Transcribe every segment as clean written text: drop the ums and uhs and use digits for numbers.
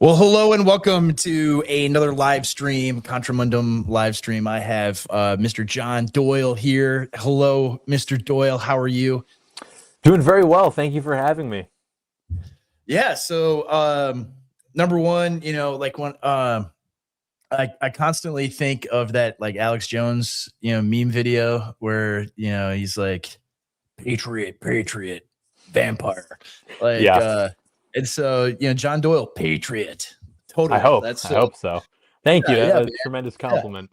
Well, hello and welcome to another live stream, Contramundum live stream. I have Mr. John Doyle here. Hello, Mr. Doyle. How are you? Doing very well. Thank you for having me. Yeah. So, number one, like when I constantly think of that like Alex Jones, meme video where he's like Patriot, vampire, like Yeah. And so, John Doyle, Patriot. Totally. I hope so. Thank you. Yeah, That's a tremendous compliment.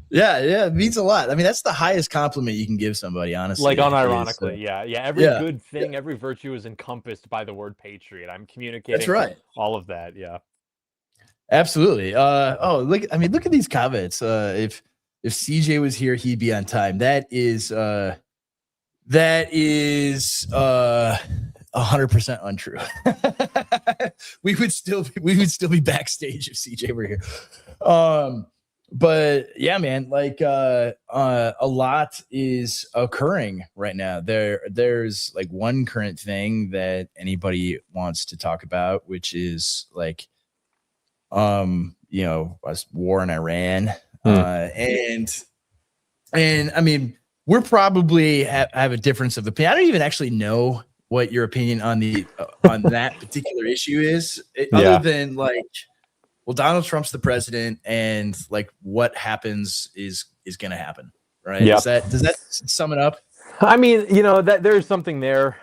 Yeah, it means a lot. I mean, that's the highest compliment you can give somebody, honestly. Like unironically, yeah. Every good thing, every virtue is encompassed by the word patriot. I'm communicating That's right. all of that, yeah. Absolutely. Look at these comments. If CJ was here, he'd be on time. That is 100% untrue. we would still be backstage if CJ were here. But yeah, man, like a lot is occurring right now. There's like one current thing that anybody wants to talk about, which is like war in Iran. And I mean, we're probably have a difference of opinion. I don't even actually know what your opinion on on that particular issue is, other than like, well, Donald Trump's the president, and like what happens is going to happen, right? Yeah. Does that sum it up? I mean, that there's something there.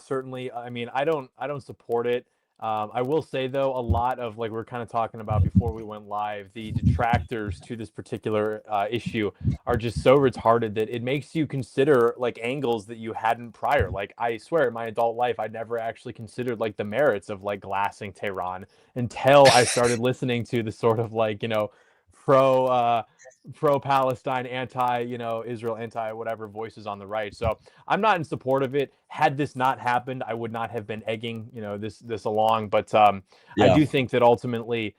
Certainly. I mean, I don't support it. I will say, though, a lot of, like we were kind of talking about before we went live, the detractors to this particular issue are just so retarded that it makes you consider like angles that you hadn't prior. Like, I swear in my adult life, I'd never actually considered like the merits of like glassing Tehran until I started listening to the sort of like, pro-Palestine, Israel, anti-whatever voices on the right. So I'm not in support of it. Had this not happened, I would not have been egging, this along. But I do think that ultimately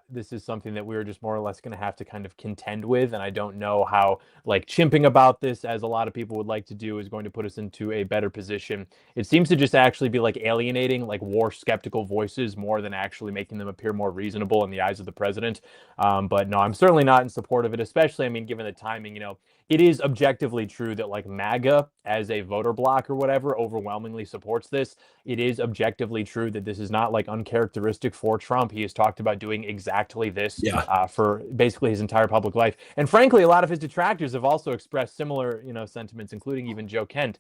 this is something that we're just more or less going to have to kind of contend with. And I don't know how like chimping about this, as a lot of people would like to do, is going to put us into a better position. It seems to just actually be like alienating like war skeptical voices more than actually making them appear more reasonable in the eyes of the president. But no, I'm certainly not in support of it, especially, I mean, given the timing, it is objectively true that like MAGA as a voter bloc or whatever overwhelmingly supports this. It is objectively true that this is not like uncharacteristic for Trump. He has talked about doing exactly this for basically his entire public life. And frankly, a lot of his detractors have also expressed similar, sentiments, including even Joe Kent,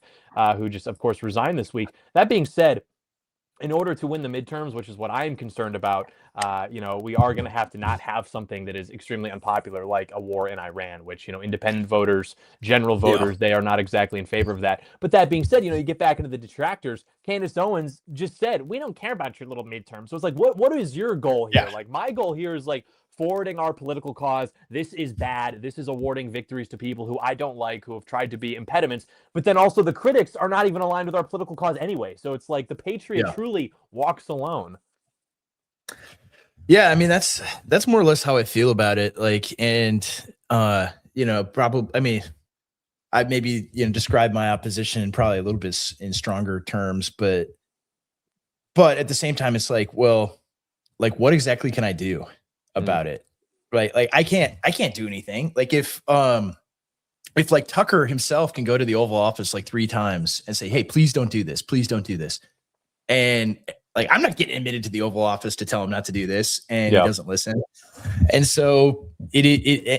who just, of course, resigned this week. That being said, in order to win the midterms, which is what I am concerned about, we are going to have to not have something that is extremely unpopular, like a war in Iran, which, independent voters, general voters, they are not exactly in favor of that. But that being said, you get back into the detractors. Candace Owens just said, we don't care about your little midterm. So it's like, what is your goal here? Like, my goal here is like forwarding our political cause. This is bad. This is awarding victories to people who I don't like, who have tried to be impediments. But then also the critics are not even aligned with our political cause anyway. So it's like the Patriot truly walks alone. Yeah, I mean, that's more or less how I feel about it. Like, and probably, I mean, I maybe describe my opposition probably a little bit in stronger terms, but at the same time, it's like, well, like, what exactly can I do about it? Right? Like, I can't do anything. Like, if like Tucker himself can go to the Oval Office like 3 times and say, hey, please don't do this, please don't do this, and like, I'm not getting admitted to the Oval Office to tell him not to do this, and he doesn't listen. And so it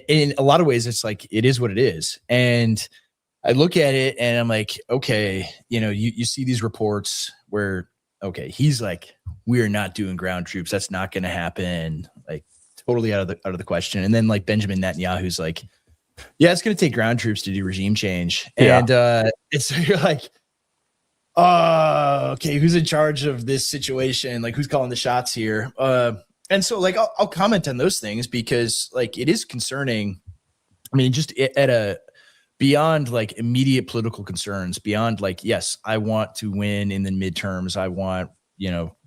in a lot of ways, it's like, it is what it is. And I look at it and I'm like, okay, you see these reports where, okay, he's like, we are not doing ground troops. That's not going to happen. Like, totally out of the question. And then like Benjamin Netanyahu's like, yeah, it's going to take ground troops to do regime change. And it's you're like, okay, who's in charge of this situation? Like, who's calling the shots here? And so like, I'll comment on those things because like, it is concerning. I mean, just at a beyond like immediate political concerns, beyond like, yes, I want to win in the midterms. I want,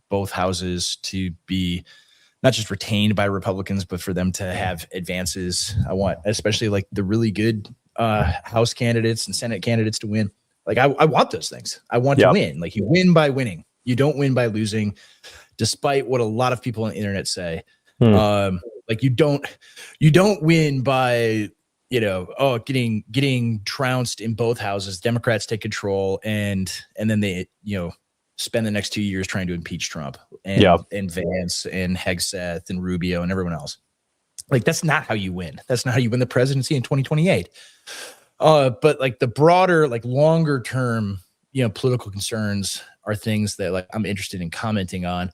both houses to be not just retained by Republicans, but for them to have advances. I want, especially like the really good House candidates and Senate candidates to win. Like, I want those things. I want to win. Like, you win by winning. You don't win by losing. despite what a lot of people on the internet say. Hmm. Like you don't win by, getting trounced in both houses. Democrats take control, and then they, spend the next 2 years trying to impeach Trump and Vance and Hegseth and Rubio and everyone else. Like, that's not how you win. That's not how you win the presidency in 2028. But like the broader, like longer term, political concerns are things that like I'm interested in commenting on,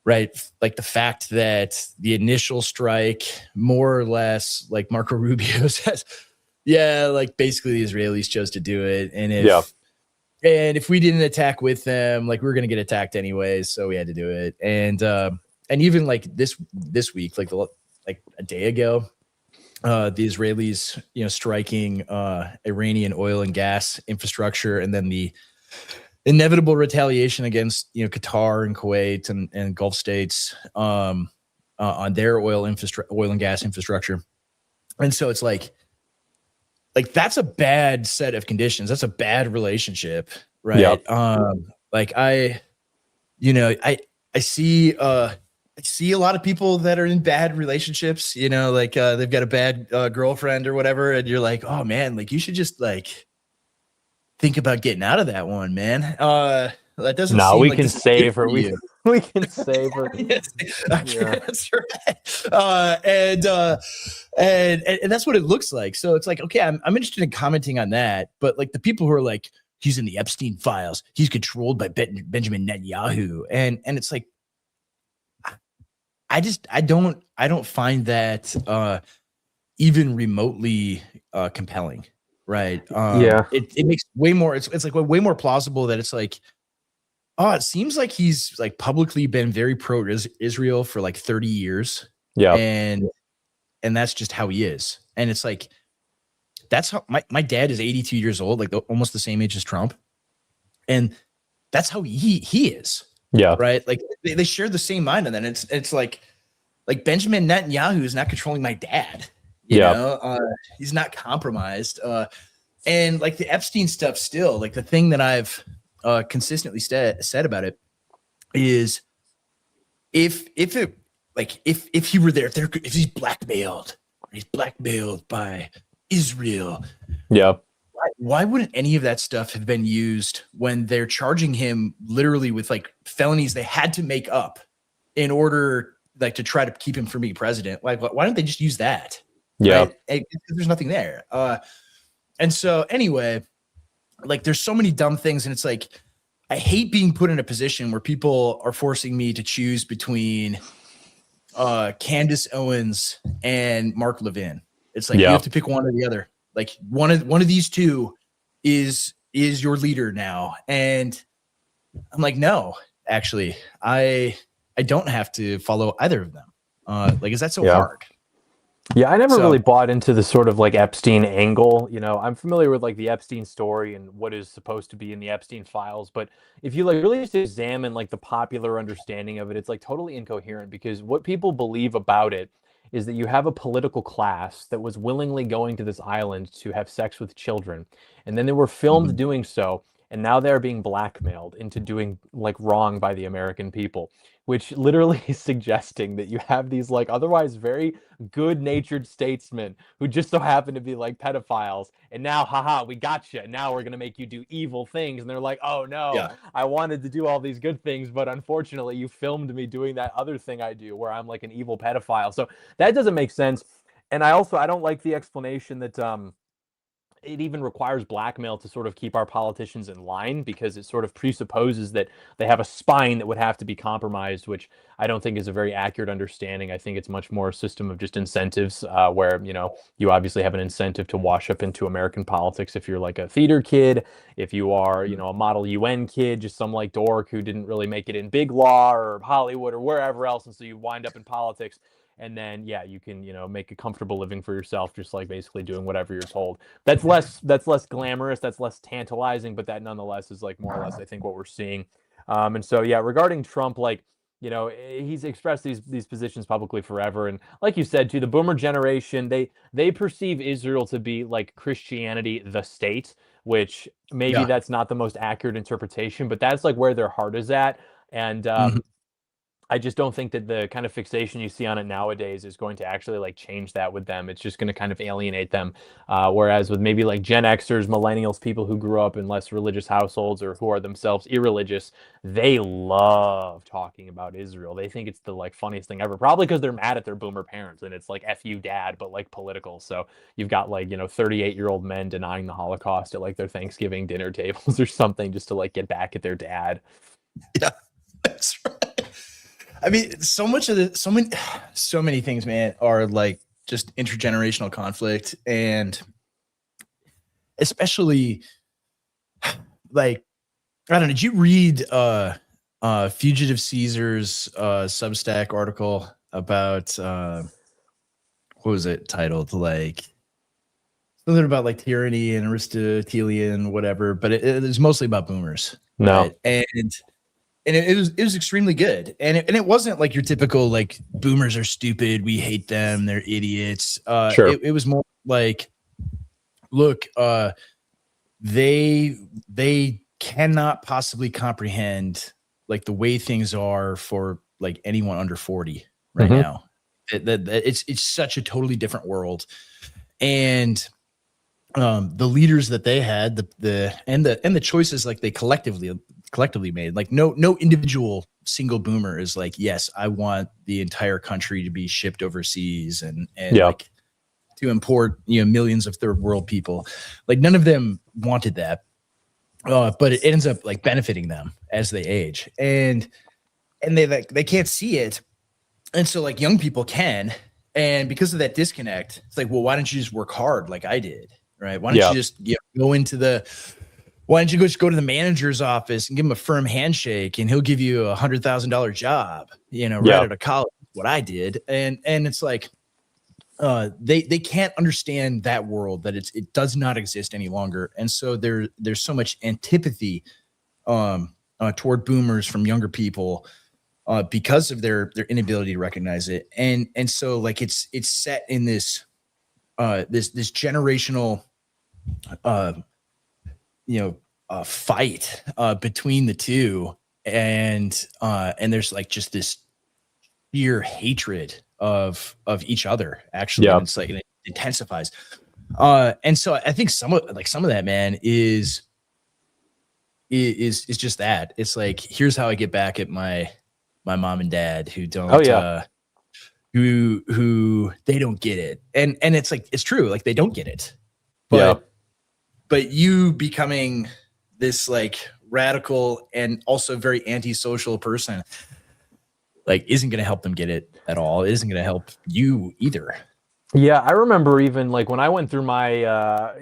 right? Like the fact that the initial strike, more or less, like Marco Rubio says, yeah, like basically the Israelis chose to do it. And if we didn't attack with them, like we were going to get attacked anyways, so we had to do it. And even like this week, like a day ago, the Israelis, striking Iranian oil and gas infrastructure, and then the inevitable retaliation against Qatar and Kuwait and Gulf states on their oil and gas infrastructure. And so it's like that's a bad set of conditions. That's a bad relationship, right? Yep. Like I see a lot of people that are in bad relationships, like they've got a bad girlfriend or whatever, and you're like, oh man, like you should just like think about getting out of that one, man. That doesn't seem we like can save her. We can save her. Yes, yeah. That's right. And that's what it looks like. So it's like, okay, I'm interested in commenting on that, but like the people who are like, he's in the Epstein files, he's controlled by Benjamin Netanyahu, and it's like, I don't find that even remotely compelling, right? It makes way more. It's like way more plausible that it's like, oh, it seems like he's like publicly been very pro Israel for like 30 years, and that's just how he is. And it's like, that's how my dad is 82 years old, like almost the same age as Trump, and that's how he is. Yeah. Right. Like they share the same mind. And then it's like Benjamin Netanyahu is not controlling my dad. You know, he's not compromised. And like the Epstein stuff still, like the thing that I've consistently said about it is if he were there, if he's blackmailed by Israel. Yeah. Why wouldn't any of that stuff have been used when they're charging him literally with like felonies they had to make up in order like to try to keep him from being president? Like, why don't they just use that? Yeah. Right? There's nothing there. And so anyway, like there's so many dumb things, and it's like, I hate being put in a position where people are forcing me to choose between Candace Owens and Mark Levin. It's like, you have to pick one or the other. Like one of these two is your leader now. And I'm like, no, actually, I don't have to follow either of them. Like, is that so hard? Yeah, I never really bought into the sort of like Epstein angle. I'm familiar with like the Epstein story and what is supposed to be in the Epstein files, but if you like really just examine like the popular understanding of it, it's like totally incoherent, because what people believe about it is that you have a political class that was willingly going to this island to have sex with children, and then they were filmed doing so, and now they're being blackmailed into doing like wrong by the American people, which literally is suggesting that you have these like otherwise very good-natured statesmen who just so happen to be like pedophiles, and now, haha, we got you. Now we're gonna make you do evil things, and they're like, oh no, I wanted to do all these good things, but unfortunately, you filmed me doing that other thing I do, where I'm like an evil pedophile. So that doesn't make sense. And I don't like the explanation that it even requires blackmail to sort of keep our politicians in line, because it sort of presupposes that they have a spine that would have to be compromised, which I don't think is a very accurate understanding. I think it's much more a system of just incentives, where, you obviously have an incentive to wash up into American politics if you're like a theater kid, if you are, a model UN kid, just some like dork who didn't really make it in big law or Hollywood or wherever else, and so you wind up in politics. And then, you can, make a comfortable living for yourself, just like basically doing whatever you're told. That's less glamorous, that's less tantalizing, but that nonetheless is like more or less, I think, what we're seeing. And so, regarding Trump, like, he's expressed these positions publicly forever. And like you said, too, the boomer generation, they perceive Israel to be like Christianity, the state, which maybe that's not the most accurate interpretation, but that's like where their heart is at. And I just don't think that the kind of fixation you see on it nowadays is going to actually like change that with them. It's just going to kind of alienate them. Whereas with maybe like Gen Xers, millennials, people who grew up in less religious households or who are themselves irreligious, they love talking about Israel. They think it's the like funniest thing ever, probably because they're mad at their boomer parents and it's like F you dad, but like political. So you've got like, 38-year-old men denying the Holocaust at like their Thanksgiving dinner tables or something just to like get back at their dad. Yeah, that's right. I mean, so many things, man, are like just intergenerational conflict, and especially like, I don't know. Did you read Fugitive Caesar's Substack article about what was it titled? Like something about like tyranny and Aristotelian, whatever, but it was mostly about boomers. No. Right? And it was extremely good, and it wasn't like your typical like boomers are stupid, we hate them, they're idiots. Sure. It was more like, look, they cannot possibly comprehend like the way things are for like anyone under 40 right now. It's such a totally different world, and the leaders that they had, the choices like they collectively made, like no individual single boomer is like, yes, I want the entire country to be shipped overseas and like to import millions of third world people. Like none of them wanted that, but it ends up like benefiting them as they age, and they can't see it, and so like young people can, and because of that disconnect, it's like, well, why don't you just work hard like I did? Right? Why don't you just why don't you just go to the manager's office and give him a firm handshake, and he'll give you $100,000 job, right out of college? What I did, and it's like, they can't understand that world, that it does not exist any longer, and so there's so much antipathy toward boomers from younger people because of their inability to recognize it, and so like it's set in this generational fight between the two, and there's like just this sheer hatred of each other, actually. And it's like, it intensifies, and so I think some of that, man, is just that. It's like, here's how I get back at my mom and dad who don't who they don't get it, and it's like, it's true, like they don't get it, but you becoming this like radical and also very antisocial person like isn't going to help them get it at all. It isn't going to help you either. Yeah, I remember even like when I went through my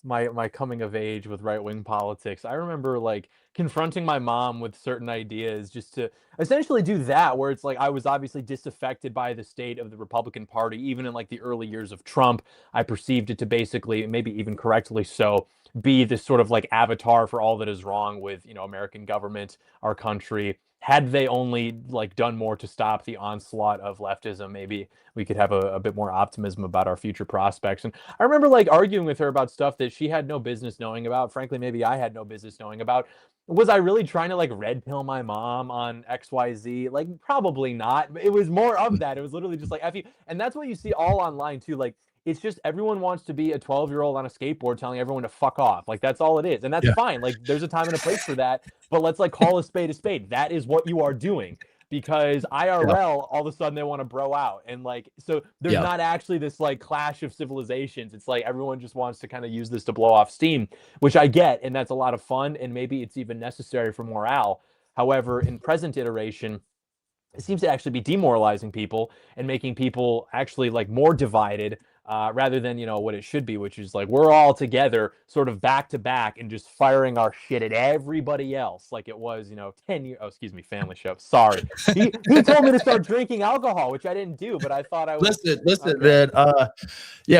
my coming of age with right-wing politics, I remember like confronting my mom with certain ideas just to essentially do that, where it's like I was obviously disaffected by the state of the Republican Party. Even in like the early years of Trump, I perceived it to basically, maybe even correctly so, be this sort of like avatar for all that is wrong with American government, our country. Had they only like done more to stop the onslaught of leftism, maybe we could have a bit more optimism about our future prospects. And I remember like arguing with her about stuff that she had no business knowing about. Frankly, maybe I had no business knowing about. Was I really trying to like red pill my mom on XYZ? Like, probably not. It was more of that. It was literally just like, F you. And that's what you see all online too. Like, it's just everyone wants to be a 12-year-old on a skateboard telling everyone to fuck off. Like, that's all it is. And that's fine. Like, there's a time and a place for that. But let's like call a spade a spade. That is what you are doing. Because IRL, all of a sudden they want to bro out. And like, so there's not actually this like clash of civilizations. It's like everyone just wants to kind of use this to blow off steam, which I get. And that's a lot of fun. And maybe it's even necessary for morale. However, in present iteration, it seems to actually be demoralizing people and making people actually like more divided, rather than what it should be, which is like we're all together, sort of back to back, and just firing our shit at everybody else, like it was 10 years. Oh, excuse me, family show. Sorry, he told me to start drinking alcohol, which I didn't do, but I thought I was. Listen, man.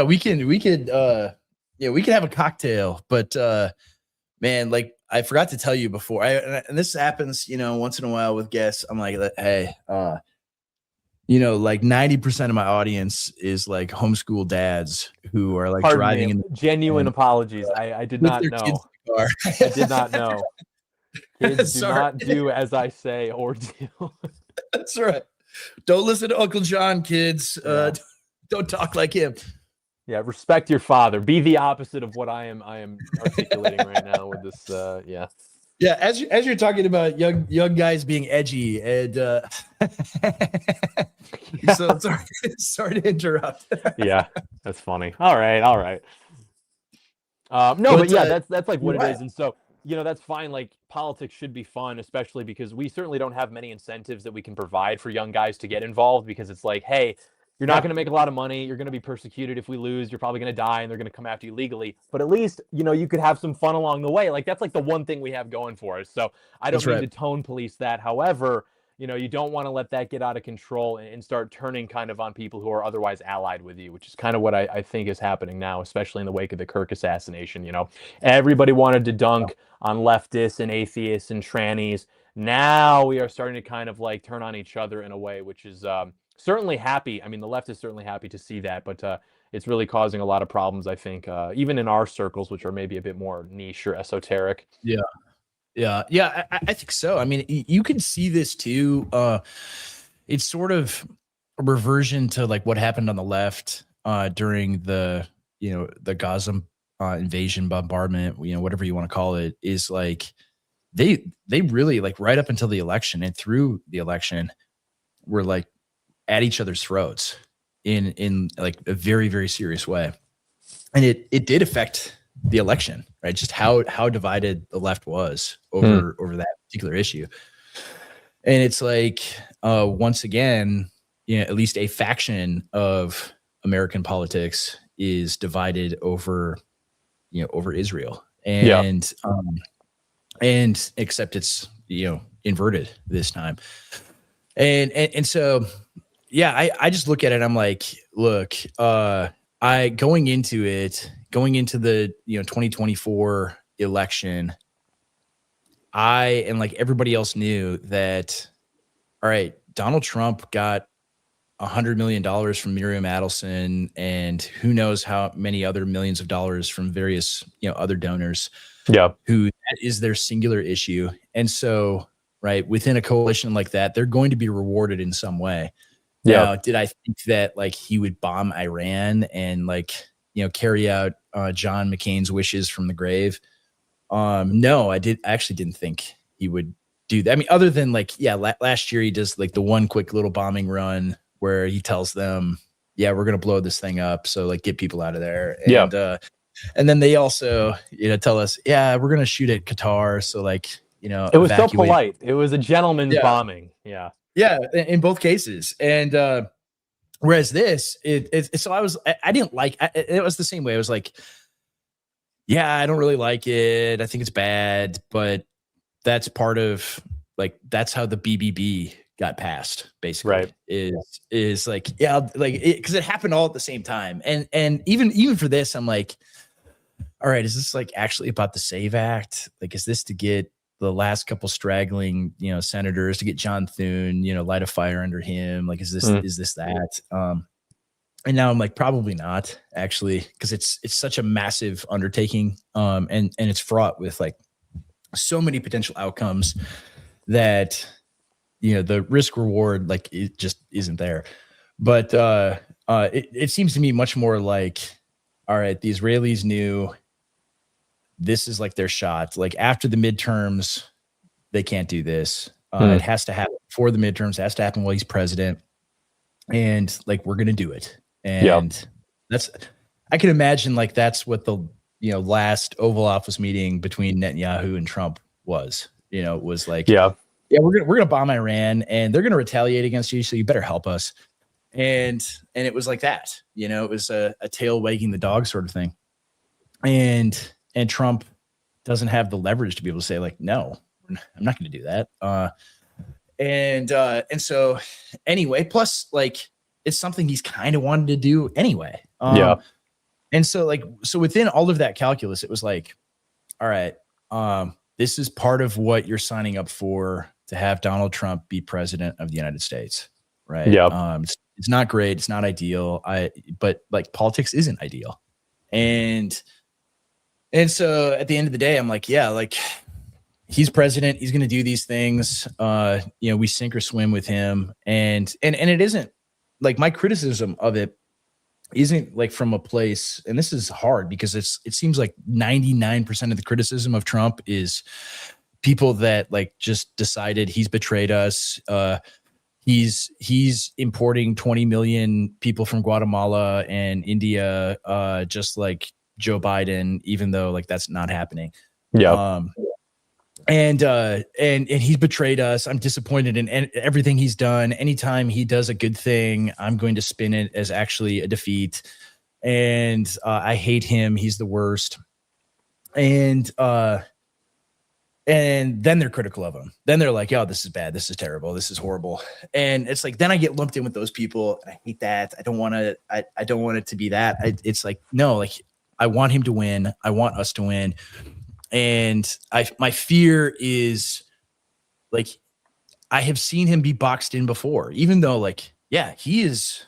We could have a cocktail, but man, like I forgot to tell you before, and this happens, once in a while with guests. I'm like, hey, like 90% of my audience is like homeschool dads who are like driving in genuine apologies. I did not know. I did not know. Kids do not do as I say or do. That's right. Don't listen to Uncle John, kids. Don't talk like him. Yeah, respect your father. Be the opposite of what I am articulating right now with this. Yeah. Yeah, as you're talking about young guys being edgy, and so sorry to interrupt. Yeah, that's funny. All right. No, but yeah, that's like what it is, and so that's fine. Like politics should be fun, especially because we certainly don't have many incentives that we can provide for young guys to get involved. Because it's like, hey, you're not going to make a lot of money. You're going to be persecuted if we lose. You're probably going to die, and they're going to come after you legally. But at least you could have some fun along the way. Like that's like the one thing we have going for us. So I don't mean to tone police that. However, you don't want to let that get out of control and start turning kind of on people who are otherwise allied with you, which is kind of what I think is happening now, especially in the wake of the Kirk assassination. Everybody wanted to dunk on leftists and atheists and trannies. Now we are starting to kind of like turn on each other in a way, which is certainly happy. I mean, the left is certainly happy to see that, but it's really causing a lot of problems, I think, even in our circles, which are maybe a bit more niche or esoteric. Yeah. I think so. I mean, you can see this too. It's sort of a reversion to like what happened on the left during the Gaza invasion, bombardment, whatever you want to call it, is like they really, like, right up until the election and through the election, were like at each other's throats in like a very, very serious way. And it did affect the election, right? Just how divided the left was over that particular issue. And it's like, once again, at least a faction of American politics is divided over Israel, and except it's, inverted this time. And so, yeah, I just look at it. I'm like, look, going into the 2024 election, I and like everybody else knew that, all right, Donald Trump got $100 million from Miriam Adelson, and who knows how many other millions of dollars from various other donors. Yeah, who that is their singular issue, and so right within a coalition like that, they're going to be rewarded in some way. Yeah. Now, did I think that like he would bomb Iran and like carry out John McCain's wishes from the grave? No, I actually didn't think he would do that. I mean, other than like, last year he does like the one quick little bombing run where he tells them, we're going to blow this thing up. So like get people out of there. And, and then they also, tell us, we're going to shoot at Qatar. So like, it was so polite. It was a gentleman's bombing. Yeah. Yeah. In both cases. And, whereas this, so I didn't like it. Was the same way. I was like, I don't really like it. I think it's bad, but that's part of like, that's how the BBB got passed, basically. Right. Is like, because it happened all at the same time. And even for this, I'm like, all right, is this like actually about the SAVE Act? Like, is this to get the last couple straggling, senators, to get John Thune, light a fire under him? Like, is this that? And now I'm like, probably not, actually, because it's such a massive undertaking, and it's fraught with like so many potential outcomes that the risk reward, like, it just isn't there. But it seems to me much more like, all right, the Israelis knew this is like their shot. Like after the midterms, they can't do this. It has to happen before the midterms. It has to happen while he's president. And like, we're going to do it. And I can imagine like that's what the last Oval Office meeting between Netanyahu and Trump was. Was like, we're gonna bomb Iran, and they're gonna retaliate against you, so you better help us. And it was like that. It was a tail wagging the dog sort of thing. And Trump doesn't have the leverage to be able to say like, no, I'm not going to do that. And so anyway, plus like, it's something he's kind of wanted to do anyway. And so within all of that calculus, it was like, all right, this is part of what you're signing up for, to have Donald Trump be president of the United States. Right. Yeah. It's not great. It's not ideal. But like, politics isn't ideal. And so at the end of the day, I'm like, he's president. He's going to do these things. We sink or swim with him. And it isn't like my criticism of it isn't like from a place, and this is hard because it seems like 99% of the criticism of Trump is people that like just decided he's betrayed us. He's importing 20 million people from Guatemala and India, just like Joe Biden, even though like that's not happening. Yeah. And he's betrayed us. I'm disappointed in everything he's done. Anytime he does a good thing, I'm going to spin it as actually a defeat. And I hate him. He's the worst. And then they're critical of him. Then they're like, "Oh, this is bad. This is terrible. This is horrible." And it's like, then I get lumped in with those people. I hate that. I don't want to. I don't want it to be that. It's like, no, like I want him to win. I want us to win. And my fear is like, I have seen him be boxed in before, even though like, yeah, he is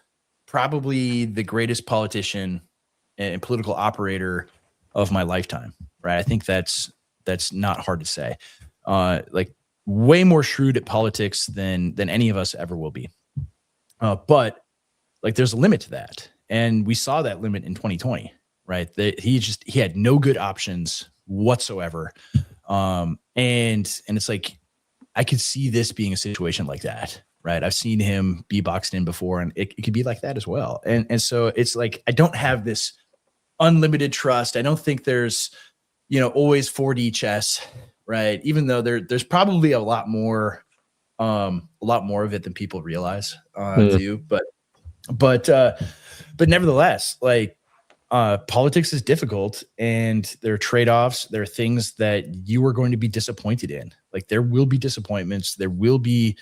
probably the greatest politician and political operator of my lifetime. Right. I think that's not hard to say. Like way more shrewd at politics than any of us ever will be. But like, there's a limit to that. And we saw that limit in 2020, right? That he had no good options whatsoever. And it's like, I could see this being a situation like that, right? I've seen him be boxed in before, and it could be like that as well. And so it's like, I don't have this unlimited trust. I don't think there's, always 4D chess, right? Even though there's probably a lot more of it than people realize, too. But nevertheless, like, politics is difficult, and there are trade-offs. There are things that you are going to be disappointed in. Like, there will be disappointments. There will be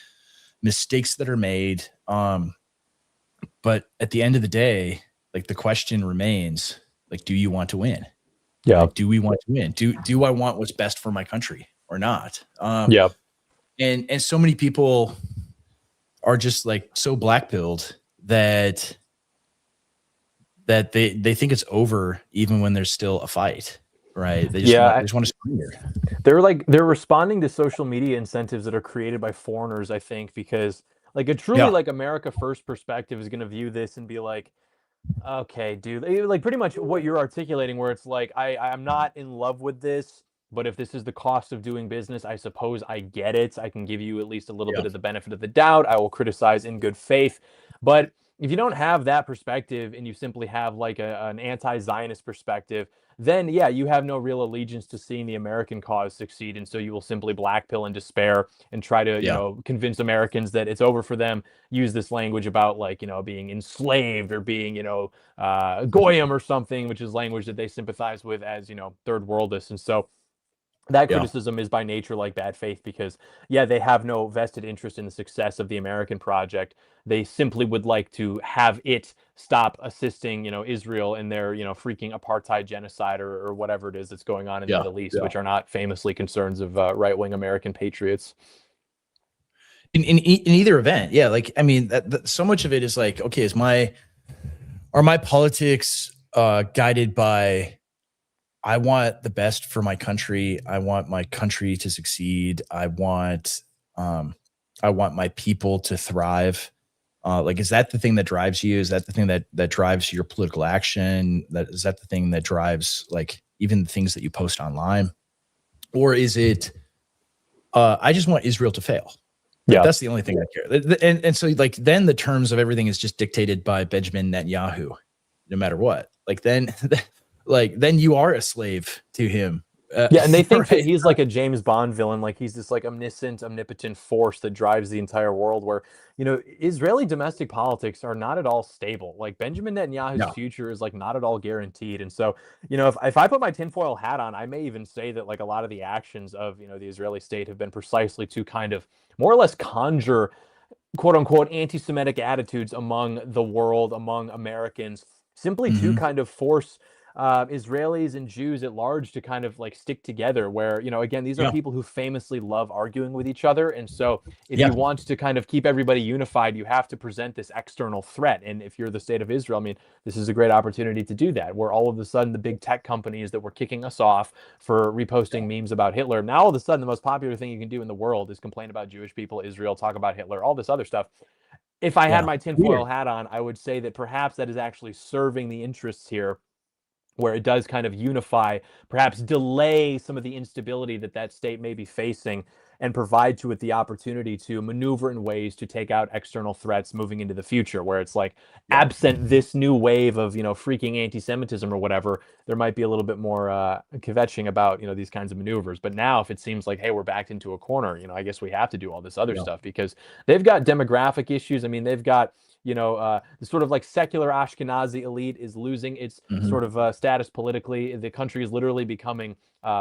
mistakes that are made. But at the end of the day, like, the question remains, like, do you want to win? Yeah. Like, do we want to win? Do I want what's best for my country or not? Yeah. And so many people are just like so blackpilled that they think it's over even when there's still a fight, right? They just want to surrender. They're responding to social media incentives that are created by foreigners, I think, because like a truly like America First perspective is going to view this and be like, okay, dude, like pretty much what you're articulating, where it's like, I'm not in love with this, but if this is the cost of doing business, I suppose I get it. I can give you at least a little bit of the benefit of the doubt. I will criticize in good faith. But if you don't have that perspective and you simply have like an anti-Zionist perspective, then yeah, you have no real allegiance to seeing the American cause succeed. And so you will simply blackpill in despair and try to, convince Americans that it's over for them. Use this language about like, being enslaved or being, goyim or something, which is language that they sympathize with as, third worldists. And so that criticism is by nature like bad faith because, they have no vested interest in the success of the American project. They simply would like to have it stop assisting, Israel in their, freaking apartheid genocide or whatever it is that's going on in the Middle East, which are not famously concerns of right-wing American patriots. In either event, like, I mean, that so much of it is like, okay, are my politics guided by, I want the best for my country. I want my country to succeed. I want my people to thrive. Like, is that the thing that drives you? Is that the thing that drives your political action? Is that the thing that drives like even the things that you post online? Or is it, I just want Israel to fail? Like, that's the only thing I care. And so like, then the terms of everything is just dictated by Benjamin Netanyahu, no matter what. Like then you are a slave to him. And they think that he's like a James Bond villain, like he's this like omnipotent force that drives the entire world, where, Israeli domestic politics are not at all stable. Like Benjamin Netanyahu's future is like not at all guaranteed. And so, if I put my tinfoil hat on, I may even say that like a lot of the actions of, the Israeli state have been precisely to kind of more or less conjure quote unquote anti-Semitic attitudes among the world, among Americans, simply to kind of force Israelis and Jews at large to kind of like stick together. Where, you know, again, these are people who famously love arguing with each other, and so if you want to kind of keep everybody unified, you have to present this external threat. And if you're the state of Israel, I mean, this is a great opportunity to do that. Where all of a sudden the big tech companies that were kicking us off for reposting memes about Hitler, now all of a sudden the most popular thing you can do in the world is complain about Jewish people, Israel, talk about Hitler, all this other stuff. If I had my tinfoil hat on, I would say that perhaps that is actually serving the interests here, where it does kind of unify, perhaps delay some of the instability that that state may be facing, and provide to it the opportunity to maneuver in ways to take out external threats moving into the future, where it's like, absent this new wave of, you know, freaking anti-Semitism or whatever, there might be a little bit more kvetching about, you know, these kinds of maneuvers. But now if it seems like, hey, we're backed into a corner, you know, I guess we have to do all this other stuff, because they've got demographic issues. I mean, they've got, you know, the sort of like secular Ashkenazi elite is losing its sort of status politically. The country is literally becoming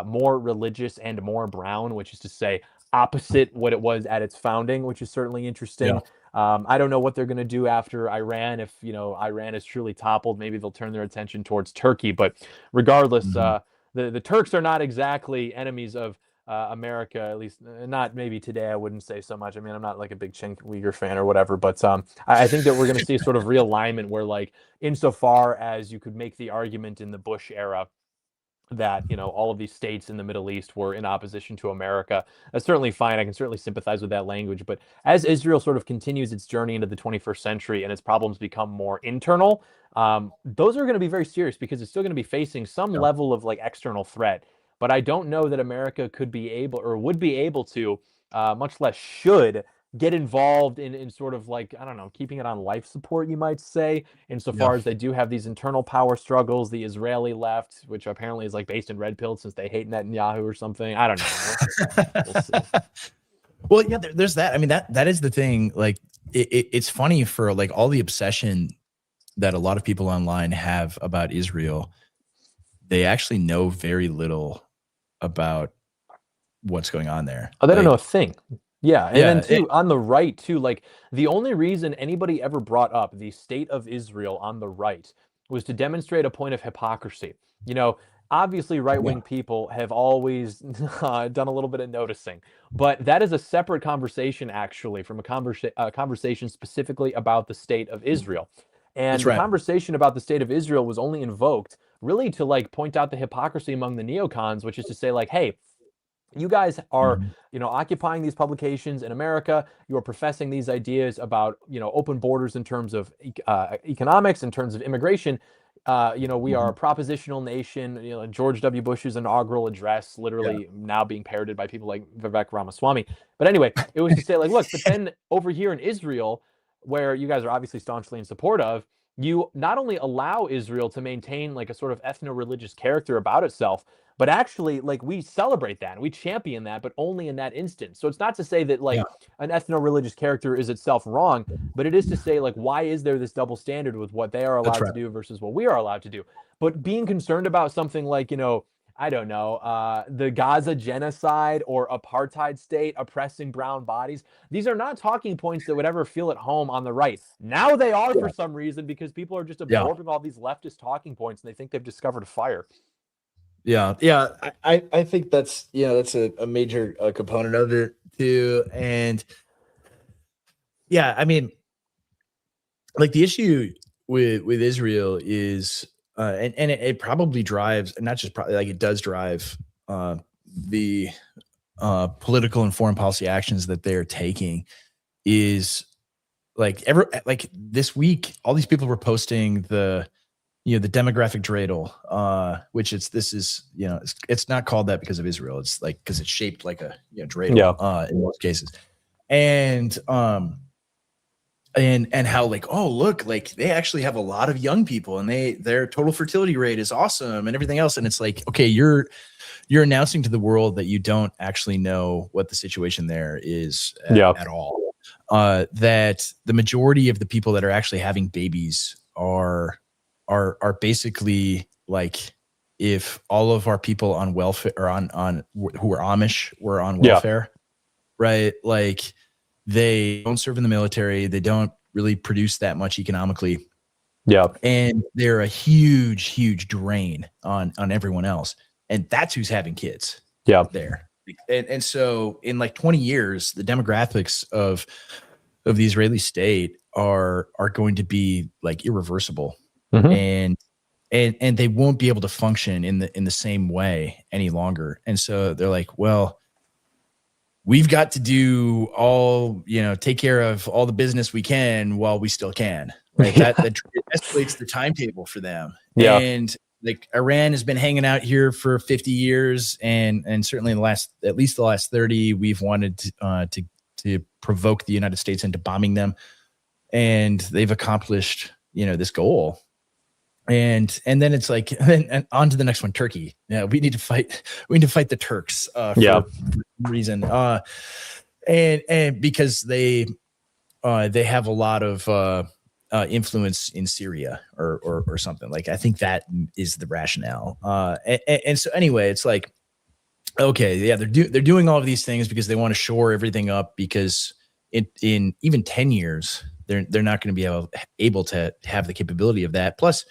more religious and more brown, which is to say opposite what it was at its founding, which is certainly interesting. I don't know what they're going to do after Iran. If, you know, Iran is truly toppled, maybe they'll turn their attention towards Turkey. But regardless, the Turks are not exactly enemies of America, at least not maybe today. I wouldn't say so much. I mean, I'm not like a big Cenk Uyghur fan or whatever, but I think that we're going to see sort of realignment where, like, insofar as you could make the argument in the Bush era that, you know, all of these states in the Middle East were in opposition to America, that's certainly fine. I can certainly sympathize with that language. But as Israel sort of continues its journey into the 21st century and its problems become more internal, those are going to be very serious, because it's still going to be facing some level of like external threat. But I don't know that America could be able or would be able to, much less should, get involved in sort of like, I don't know, keeping it on life support, you might say, insofar as they do have these internal power struggles. The Israeli left, which apparently is like based in red pill since they hate Netanyahu or something. I don't know. We'll see. Well, yeah, there's that. I mean, that is the thing. Like, it's funny for like all the obsession that a lot of people online have about Israel. They actually know very little about what's going on there. Oh, they don't know a thing. Yeah, and then too, on the right too, like the only reason anybody ever brought up the state of Israel on the right was to demonstrate a point of hypocrisy. You know, obviously right-wing people have always done a little bit of noticing, but that is a separate conversation actually from a conversation specifically about the state of Israel. And the conversation about the state of Israel was only invoked really to like point out the hypocrisy among the neocons, which is to say like, hey, you guys are, you know, occupying these publications in America. You are professing these ideas about, you know, open borders in terms of economics, in terms of immigration. You know, we are a propositional nation. You know, George W. Bush's inaugural address, literally now being parroted by people like Vivek Ramaswamy. But anyway, it was to say like, look, but then over here in Israel, where you guys are obviously staunchly in support of, you not only allow Israel to maintain like a sort of ethno-religious character about itself, but actually like we celebrate that and we champion that, but only in that instance. So it's not to say that like an ethno-religious character is itself wrong, but it is to say like, why is there this double standard with what they are allowed to do versus what we are allowed to do? But being concerned about something like, you know, I don't know, the Gaza genocide or apartheid state oppressing brown bodies. These are not talking points that would ever feel at home on the right. Now they are for some reason, because people are just absorbing all these leftist talking points and they think they've discovered a fire. Yeah. I think that's, you know, that's a major component of it too. And yeah, I mean, like the issue with Israel is, and it probably drives, and not just probably, like it does drive the political and foreign policy actions that they're taking, is like this week, all these people were posting the, you know, the demographic dreidel, which this is, you know, it's not called that because of Israel. It's like, because it's shaped like a, you know, dreidel in most cases. And how like, oh, look, like they actually have a lot of young people and their total fertility rate is awesome and everything else. And it's like, okay, you're announcing to the world that you don't actually know what the situation there is at all. That the majority of the people that are actually having babies are basically like, if all of our people on welfare or on who are Amish were on welfare, right? Like they don't serve in the military. They don't really produce that much economically. Yeah. and they're a huge drain on everyone else, and that's who's having kids Yeah. there. And so in like 20 years, the demographics of the Israeli state are going to be like irreversible, Mm-hmm. and they won't be able to function in the same way any longer. And so they're like, well, we've got to do all, take care of all the business we can while we still can, right? Yeah. That escalates the timetable for them. Yeah. And like Iran has been hanging out here for 50 years, and certainly in at least the last 30, we've wanted to provoke the United States into bombing them, and they've accomplished this goal. And then it's like, and on to the next one, Turkey. Yeah, we need to fight the Turks for reason. And because they have a lot of influence in Syria or something. Like, I think that is the rationale. And so anyway, it's like, okay, yeah, they're doing all of these things because they want to shore everything up, because in even 10 years, they're not going to be able to have the capability of that. Plus,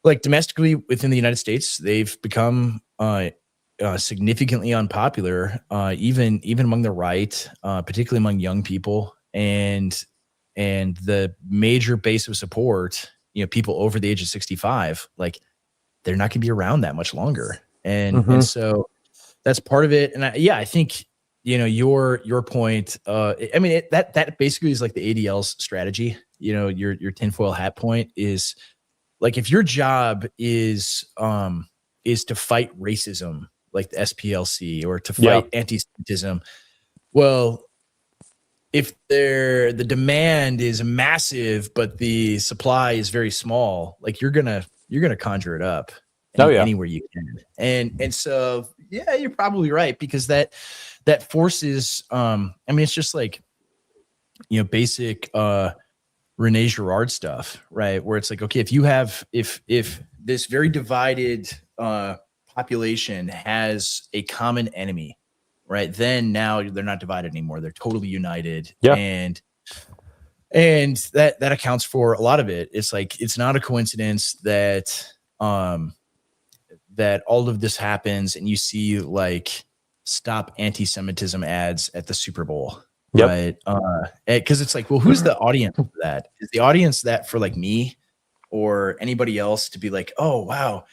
like domestically within the United States, they've become significantly unpopular, even among the right, particularly among young people, and the major base of support, people over the age of 65, like they're not going to be around that much longer, and so that's part of it. And I think your point. I mean, that basically is like the ADL's strategy. Your tinfoil hat point is, like, if your job is to fight racism, like the SPLC, or to fight anti-Semitism, well, if the demand is massive but the supply is very small, like you're gonna conjure it up anywhere you can. And so yeah, you're probably right, because that forces I mean, it's just like basic Rene Girard stuff, right? Where it's like, okay, if this very divided population has a common enemy, right? Then now they're not divided anymore. They're totally united. Yeah. And that accounts for a lot of it. It's like, it's not a coincidence that that all of this happens and you see like stop anti-Semitism ads at the Super Bowl. Right. Because it's like, well, who's the audience for that? Is the audience that for like me or anybody else to be like, oh, wow,